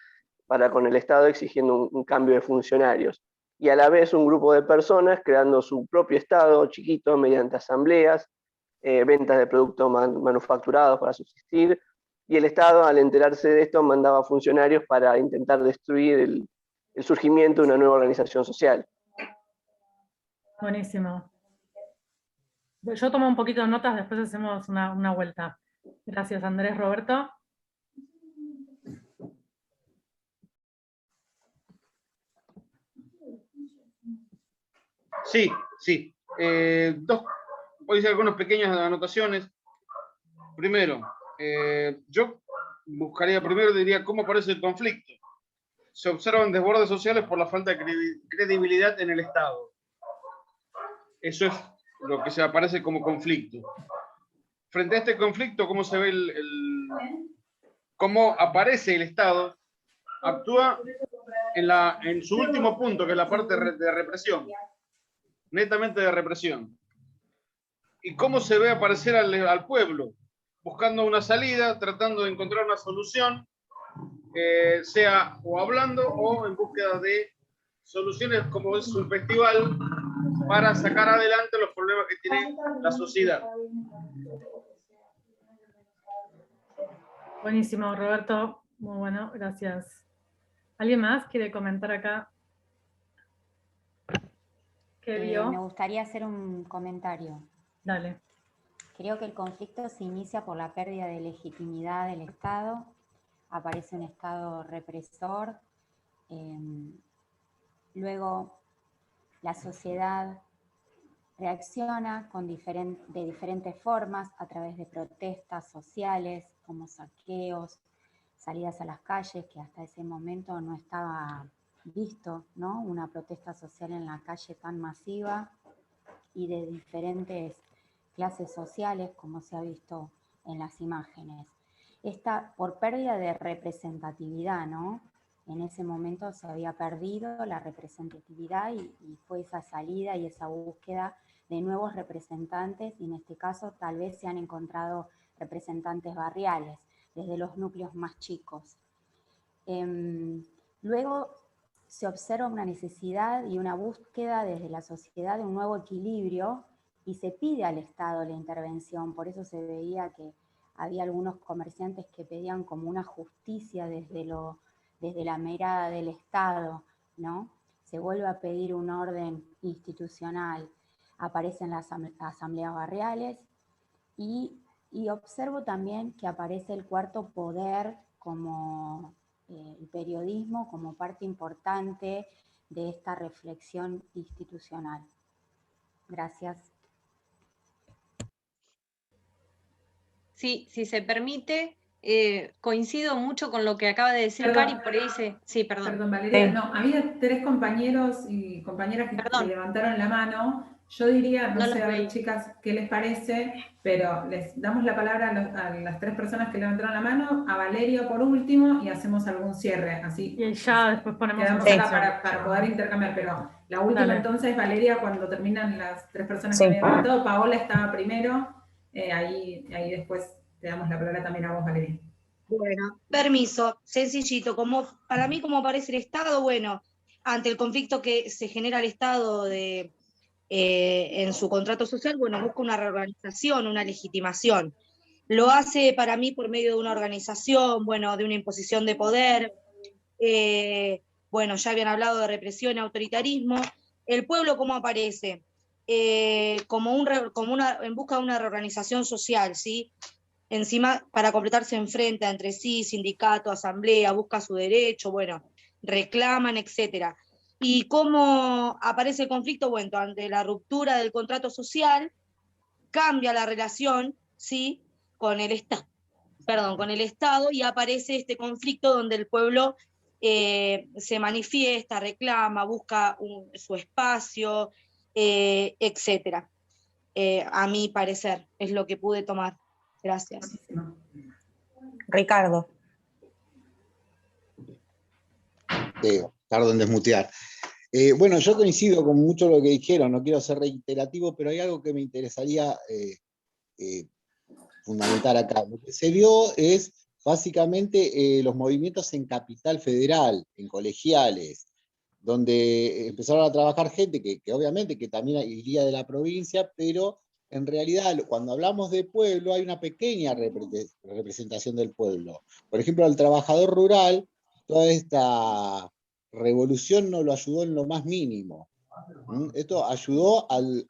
para con el Estado, exigiendo un cambio de funcionarios. Y a la vez un grupo de personas creando su propio Estado chiquito mediante asambleas, ventas de productos manufacturados para subsistir, y el Estado, al enterarse de esto, mandaba funcionarios para intentar destruir el surgimiento de una nueva organización social. Buenísimo. Yo tomo un poquito de notas, después hacemos una vuelta. Gracias, Andrés. Roberto. Sí, sí. Voy a hacer algunas pequeñas anotaciones. Primero, yo buscaría, primero diría, ¿cómo aparece el conflicto? Se observan desbordes sociales por la falta de credibilidad en el Estado. Eso es lo que se aparece como conflicto. Frente a este conflicto, ¿cómo se ve cómo aparece el Estado? Actúa en su último punto, que es la parte de represión. Netamente de represión. ¿Y cómo se ve aparecer al pueblo? Buscando una salida, tratando de encontrar una solución, sea o hablando o en búsqueda de soluciones, como es un festival, para sacar adelante los problemas que tiene la sociedad. Buenísimo, Roberto. Muy bueno, gracias. ¿Alguien más quiere comentar acá? ¿Qué vio? Me gustaría hacer un comentario. Dale. Creo que el conflicto se inicia por la pérdida de legitimidad del Estado. Aparece un Estado represor. Luego, la sociedad reacciona de diferentes formas a través de protestas sociales, como saqueos, salidas a las calles, que hasta ese momento no estaba visto, ¿no? Una protesta social en la calle tan masiva y de diferentes clases sociales, como se ha visto en las imágenes. Esta, por pérdida de representatividad, ¿no? En ese momento se había perdido la representatividad y fue esa salida y esa búsqueda de nuevos representantes, y en este caso tal vez se han encontrado representantes barriales, desde los núcleos más chicos. Luego se observa una necesidad y una búsqueda desde la sociedad de un nuevo equilibrio y se pide al Estado la intervención. Por eso se veía que había algunos comerciantes que pedían como una justicia desde la mirada del Estado, ¿no? Se vuelve a pedir un orden institucional, aparecen las asambleas barriales y observo también que aparece el cuarto poder como el periodismo como parte importante de esta reflexión institucional. Gracias. Sí, si se permite, coincido mucho con lo que acaba de decir Perdón. Cari, por ahí dice... Sí, perdón. Perdón, Valeria. No, había 3 compañeros y compañeras que levantaron la mano. Yo diría, no sé, a ver, chicas, qué les parece, pero les damos la palabra a las 3 personas que levantaron la mano, a Valeria por último, y hacemos algún cierre. Así y ya después ponemos quedamos acá para poder intercambiar, pero la última. Dale. Entonces, Valeria, cuando terminan las 3 personas que habían levantado, Paola estaba primero, ahí después te damos la palabra también a vos, Valeria. Bueno, permiso, sencillito. Para mí, como aparece el Estado, bueno, ante el conflicto que se genera el Estado en su contrato social, bueno, busca una reorganización, una legitimación. Lo hace para mí por medio de una organización, bueno, de una imposición de poder. Bueno, ya habían hablado de represión y autoritarismo. ¿El pueblo cómo aparece? En busca de una reorganización social, ¿sí? Encima, para completarse enfrenta entre sí, sindicato, asamblea, busca su derecho, bueno, reclaman, etc. ¿Y cómo aparece el conflicto? Bueno, ante la ruptura del contrato social, cambia la relación, ¿sí?, con el Estado, y aparece este conflicto donde el pueblo se manifiesta, reclama, busca su espacio, etc. A mi parecer, es lo que pude tomar. Gracias. Ricardo. Tardo en desmutear. Bueno, yo coincido con mucho de lo que dijeron, no quiero ser reiterativo, pero hay algo que me interesaría fundamentar acá. Lo que se vio es básicamente los movimientos en Capital Federal, en colegiales, donde empezaron a trabajar gente que obviamente que también iría de la provincia, pero en realidad cuando hablamos de pueblo hay una pequeña representación del pueblo. Por ejemplo, el trabajador rural, toda esta revolución no lo ayudó en lo más mínimo. Esto ayudó al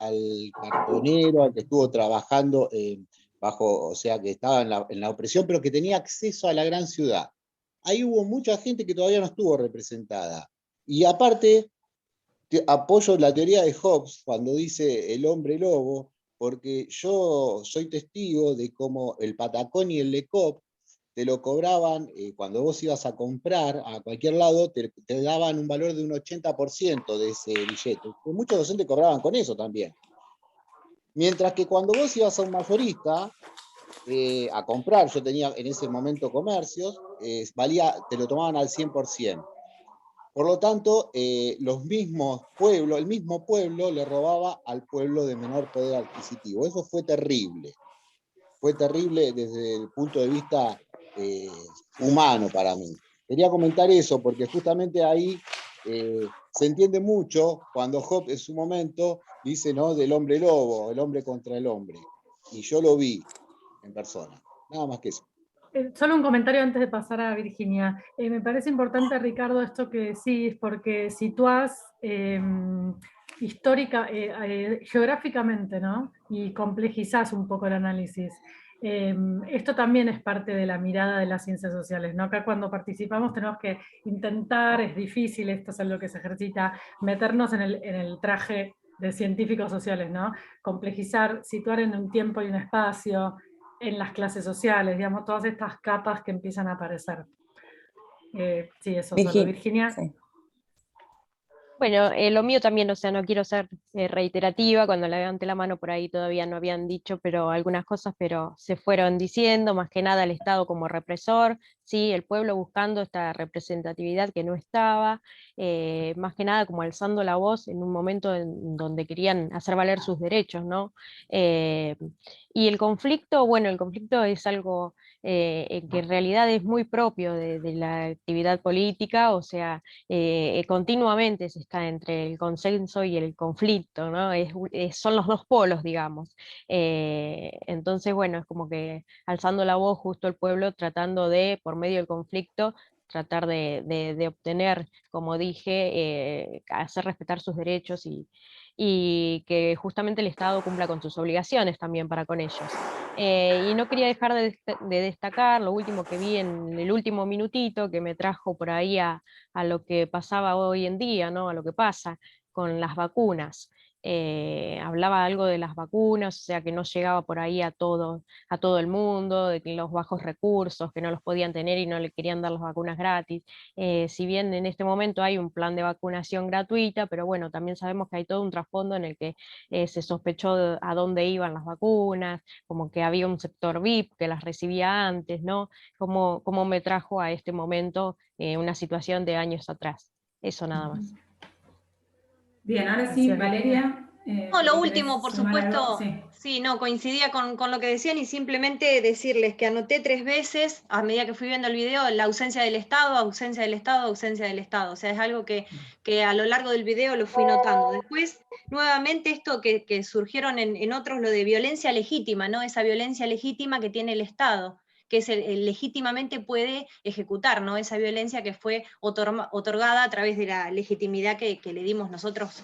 cartonero, al que estuvo trabajando bajo, o sea, que estaba en la opresión, pero que tenía acceso a la gran ciudad. Ahí hubo mucha gente que todavía no estuvo representada. Y aparte, apoyo la teoría de Hobbes cuando dice el hombre lobo, porque yo soy testigo de cómo el patacón y el lecop te lo cobraban, cuando vos ibas a comprar a cualquier lado, te daban un valor de un 80% de ese billete. Muchos docentes cobraban con eso también. Mientras que cuando vos ibas a un mayorista a comprar, yo tenía en ese momento comercios, te lo tomaban al 100%. Por lo tanto, los mismos pueblos, el mismo pueblo le robaba al pueblo de menor poder adquisitivo. Eso fue terrible. Fue terrible desde el punto de vista humano para mí. Quería comentar eso porque justamente ahí se entiende mucho cuando Hobbes en su momento dice, ¿no?, del hombre lobo, el hombre contra el hombre. Y yo lo vi en persona. Nada más que eso. Solo un comentario antes de pasar a Virginia. Me parece importante, Ricardo, esto que decís, porque situás geográficamente, ¿no?, y complejizás un poco el análisis. Esto también es parte de la mirada de las ciencias sociales, ¿no? Acá cuando participamos tenemos que intentar, es difícil, esto es algo que se ejercita, meternos en el traje de científicos sociales, ¿no? Complejizar, situar en un tiempo y un espacio, en las clases sociales, digamos, todas estas capas que empiezan a aparecer. Sí, eso solo. Virginia. Sí. Bueno, lo mío también, o sea, no quiero ser reiterativa, cuando levanté la mano por ahí todavía no habían dicho algunas cosas, pero se fueron diciendo, más que nada el Estado como represor, ¿sí? El pueblo buscando esta representatividad que no estaba, más que nada como alzando la voz en un momento en donde querían hacer valer sus derechos, ¿no? Y el conflicto, bueno, el conflicto es algo que en realidad es muy propio de la actividad política, o sea, continuamente se está entre el consenso y el conflicto, ¿no? Son los dos polos, digamos. Entonces, bueno, es como que alzando la voz justo el pueblo tratando de, por medio del conflicto, tratar de obtener, como dije, hacer respetar sus derechos y que justamente el Estado cumpla con sus obligaciones también para con ellos. Y no quería dejar de destacar lo último que vi en el último minutito, que me trajo por ahí a lo que pasaba hoy en día, ¿no? A lo que pasa con las vacunas. Hablaba algo de las vacunas, o sea que no llegaba por ahí a todo el mundo, de que los bajos recursos, que no los podían tener y no le querían dar las vacunas gratis. Si bien en este momento hay un plan de vacunación gratuita, pero bueno, también sabemos que hay todo un trasfondo en el que se sospechó a dónde iban las vacunas, como que había un sector VIP que las recibía antes, ¿no? Como me trajo a este momento una situación de años atrás. Eso nada más. Bien, ahora sí, Valeria. No, lo último, por supuesto, sí, no, coincidía con lo que decían y simplemente decirles que anoté 3 veces, a medida que fui viendo el video, la ausencia del Estado, ausencia del Estado, ausencia del Estado. O sea, es algo que a lo largo del video lo fui notando. Después, nuevamente, esto que surgieron en otros, lo de violencia legítima, ¿no? Esa violencia legítima que tiene el Estado, que es el legítimamente puede ejecutar, ¿no? Esa violencia que fue otorgada a través de la legitimidad que le dimos nosotros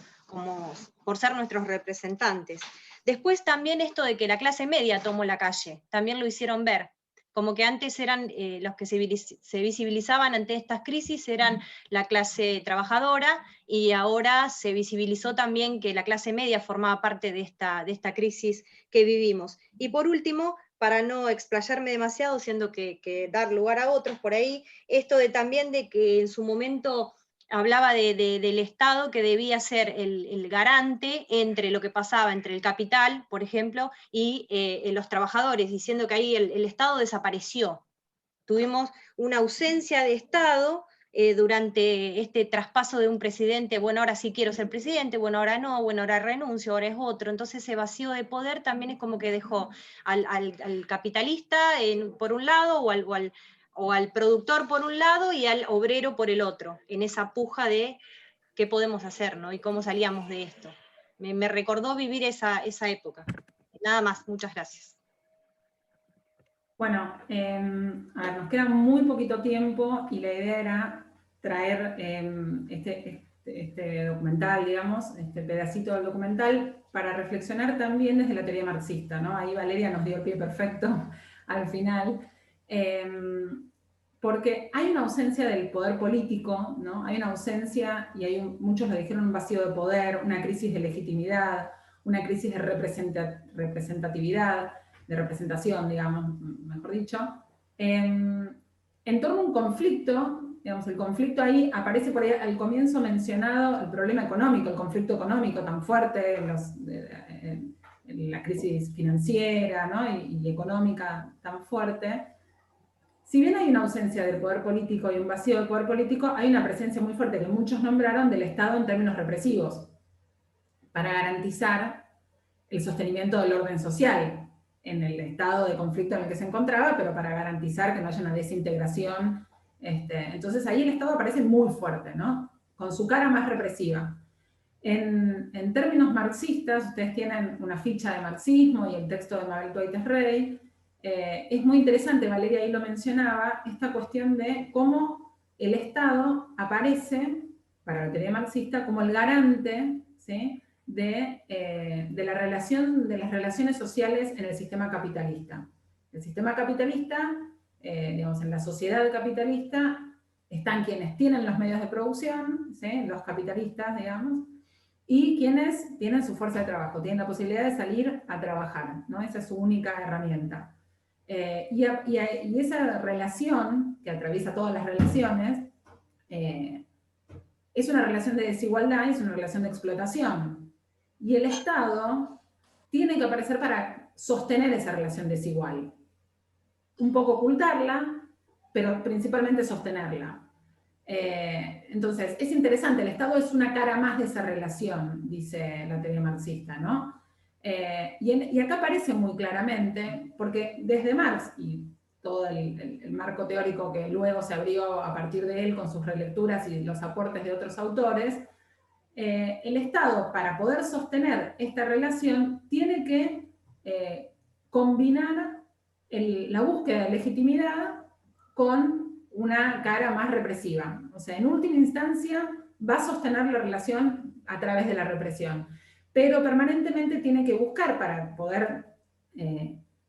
por ser nuestros representantes. Después también esto de que la clase media tomó la calle, también lo hicieron ver, como que antes eran los que se visibilizaban ante estas crisis, eran la clase trabajadora, y ahora se visibilizó también que la clase media formaba parte de esta crisis que vivimos. Y por último, para no explayarme demasiado, siendo que dar lugar a otros por ahí, esto también de que en su momento hablaba del Estado que debía ser el garante entre lo que pasaba entre el capital, por ejemplo, y los trabajadores, diciendo que ahí el Estado desapareció. Tuvimos una ausencia de Estado durante este traspaso de un presidente, bueno, ahora sí quiero ser presidente, bueno, ahora no, bueno, ahora renuncio, ahora es otro. Entonces ese vacío de poder también es como que dejó al capitalista por un lado, o al productor por un lado y al obrero por el otro, en esa puja de qué podemos hacer, ¿no? Y cómo salíamos de esto. Me recordó vivir esa época. Nada más, muchas gracias. Bueno, a ver, nos queda muy poquito tiempo y la idea era traer este documental, digamos, este pedacito del documental, para reflexionar también desde la teoría marxista, ¿no? Ahí Valeria nos dio el pie perfecto al final, porque hay una ausencia del poder político, ¿no? Hay una ausencia, y muchos lo dijeron, un vacío de poder, una crisis de legitimidad, una crisis de representatividad, de representación, digamos, mejor dicho, en torno a un conflicto. Digamos, el conflicto ahí aparece por ahí al comienzo mencionado, el problema económico, el conflicto económico tan fuerte, la crisis financiera, ¿no? y económica tan fuerte. Si bien hay una ausencia del poder político y un vacío del poder político, hay una presencia muy fuerte que muchos nombraron del Estado en términos represivos, para garantizar el sostenimiento del orden social en el estado de conflicto en el que se encontraba, pero para garantizar que no haya una desintegración. Entonces ahí el Estado aparece muy fuerte, ¿no? Con su cara más represiva. En términos marxistas, ustedes tienen una ficha de marxismo y el texto de Mabel Tuaites Rey. Es muy interesante, Valeria ahí lo mencionaba, esta cuestión de cómo el Estado aparece, para la teoría marxista, como el garante, ¿sí?, de las relaciones sociales en el sistema capitalista. El sistema capitalista, digamos, en la sociedad capitalista, están quienes tienen los medios de producción, ¿sí?, los capitalistas, digamos, y quienes tienen su fuerza de trabajo, tienen la posibilidad de salir a trabajar, ¿no? Esa es su única herramienta. Y esa relación, que atraviesa todas las relaciones, es una relación de desigualdad, es una relación de explotación. Y el Estado tiene que aparecer para sostener esa relación desigual. Un poco ocultarla, pero principalmente sostenerla. Entonces, es interesante, el Estado es una cara más de esa relación, dice la teoría marxista, ¿no? Y acá aparece muy claramente, porque desde Marx y todo el marco teórico que luego se abrió a partir de él con sus relecturas y los aportes de otros autores, el Estado, para poder sostener esta relación, tiene que combinar la búsqueda de legitimidad con una cara más represiva. O sea, en última instancia va a sostener la relación a través de la represión, pero permanentemente tiene que buscar, para poder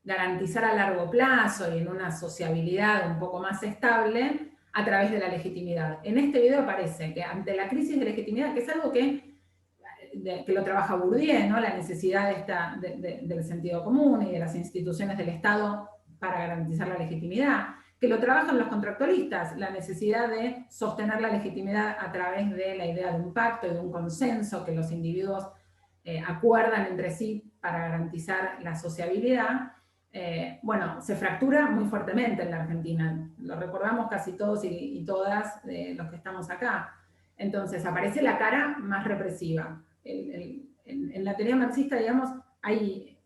garantizar a largo plazo y en una sociabilidad un poco más estable, a través de la legitimidad. En este video aparece que ante la crisis de legitimidad, que es algo que lo trabaja Bourdieu, ¿no?, la necesidad del sentido común y de las instituciones del Estado para garantizar la legitimidad, que lo trabajan los contractualistas, la necesidad de sostener la legitimidad a través de la idea de un pacto y de un consenso que los individuos acuerdan entre sí para garantizar la sociabilidad. Bueno, se fractura muy fuertemente en la Argentina, lo recordamos casi todos y todas los que estamos acá. Entonces aparece la cara más represiva. En la teoría marxista, digamos, hay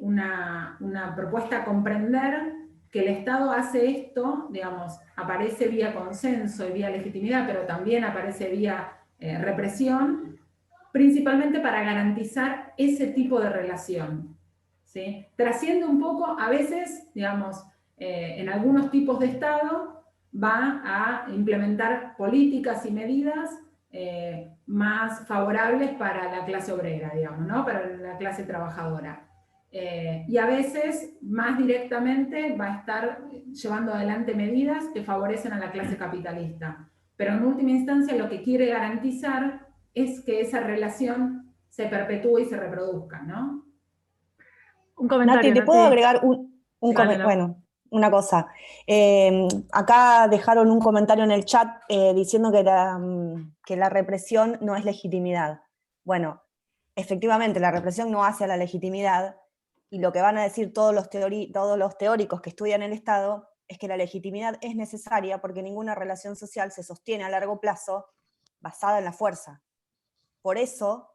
una propuesta a comprender que el Estado hace esto, digamos, aparece vía consenso y vía legitimidad, pero también aparece vía represión, principalmente para garantizar ese tipo de relación, ¿sí? Trasciende un poco, a veces, digamos, en algunos tipos de Estado, va a implementar políticas y medidas más favorables para la clase obrera, digamos, ¿no?, para la clase trabajadora. Y a veces, más directamente, va a estar llevando adelante medidas que favorecen a la clase capitalista. Pero en última instancia lo que quiere garantizar es que esa relación se perpetúe y se reproduzca, ¿no? Un comentario. Nati, ¿te puedo agregar una cosa? Acá dejaron un comentario en el chat diciendo que la represión no es legitimidad. Bueno, efectivamente, la represión no hace a la legitimidad, y lo que van a decir todos los teóricos que estudian el Estado es que la legitimidad es necesaria porque ninguna relación social se sostiene a largo plazo basada en la fuerza. Por eso,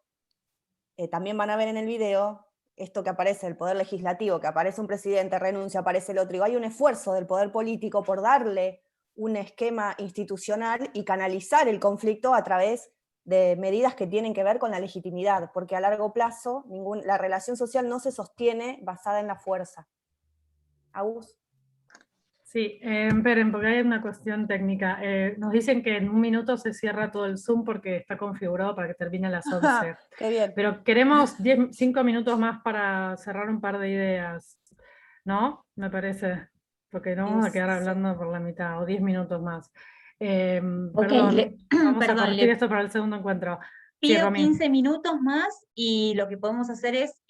también van a ver en el video esto que aparece el poder legislativo, que aparece un presidente, renuncia, aparece el otro, y hay un esfuerzo del poder político por darle un esquema institucional y canalizar el conflicto a través de medidas que tienen que ver con la legitimidad, porque a largo plazo la relación social no se sostiene basada en la fuerza. ¿Agus? Sí, esperen, porque hay una cuestión técnica. Nos dicen que en 1 minuto se cierra todo el Zoom porque está configurado para que termine a las 11. Qué bien. Pero queremos 5 minutos más para cerrar un par de ideas, ¿no? Me parece, porque no vamos a quedar hablando por la mitad, o 10 minutos más. Perdón, vamos a partir esto para el segundo encuentro. Sí, Pido Romy. 15 minutos más y lo que podemos hacer es,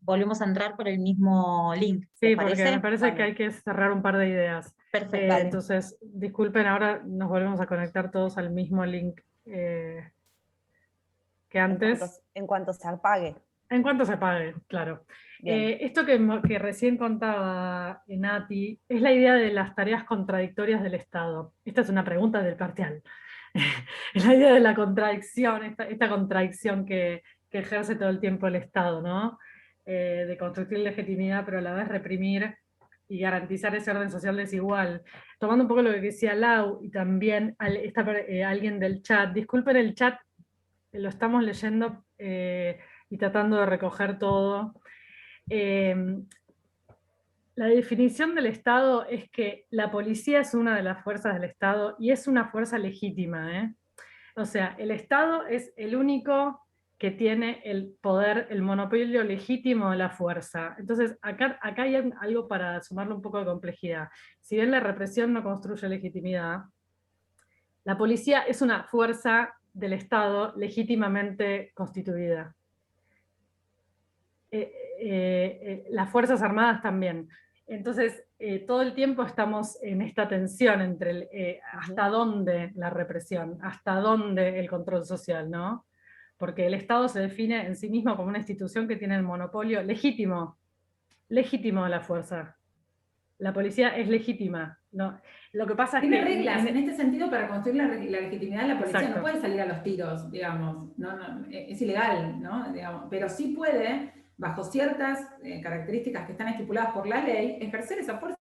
volvemos a entrar por el mismo link. Sí, ¿te porque parece? me parece que hay que cerrar un par de ideas. Perfecto. Entonces, disculpen, ahora nos volvemos a conectar todos al mismo link que antes. En cuanto se apague. En cuanto se apague, claro. Esto que recién contaba Nati es la idea de las tareas contradictorias del Estado. Esta es una pregunta del parcial. Es la idea de la contradicción, esta contradicción que ejerce todo el tiempo el Estado, ¿no? De construir legitimidad, pero a la vez reprimir y garantizar ese orden social desigual. Tomando un poco lo que decía Lau y también alguien del chat, disculpen el chat, lo estamos leyendo y tratando de recoger todo. La definición del Estado es que la policía es una de las fuerzas del Estado y es una fuerza legítima. O sea, el Estado es el único que tiene el poder, el monopolio legítimo de la fuerza. Entonces, acá hay algo para sumarle un poco de complejidad. Si bien la represión no construye legitimidad, la policía es una fuerza del Estado legítimamente constituida. Las Fuerzas Armadas también. Entonces, todo el tiempo estamos en esta tensión entre hasta dónde la represión, hasta dónde el control social, ¿no? Porque el Estado se define en sí mismo como una institución que tiene el monopolio legítimo de la fuerza. La policía es legítima, ¿no? Lo que pasa es tiene que... reglas en este sentido para construir la legitimidad de la policía. Exacto. No puede salir a los tiros, digamos. No, es ilegal, ¿no? Digamos, pero sí puede, bajo ciertas características que están estipuladas por la ley, ejercer esa fuerza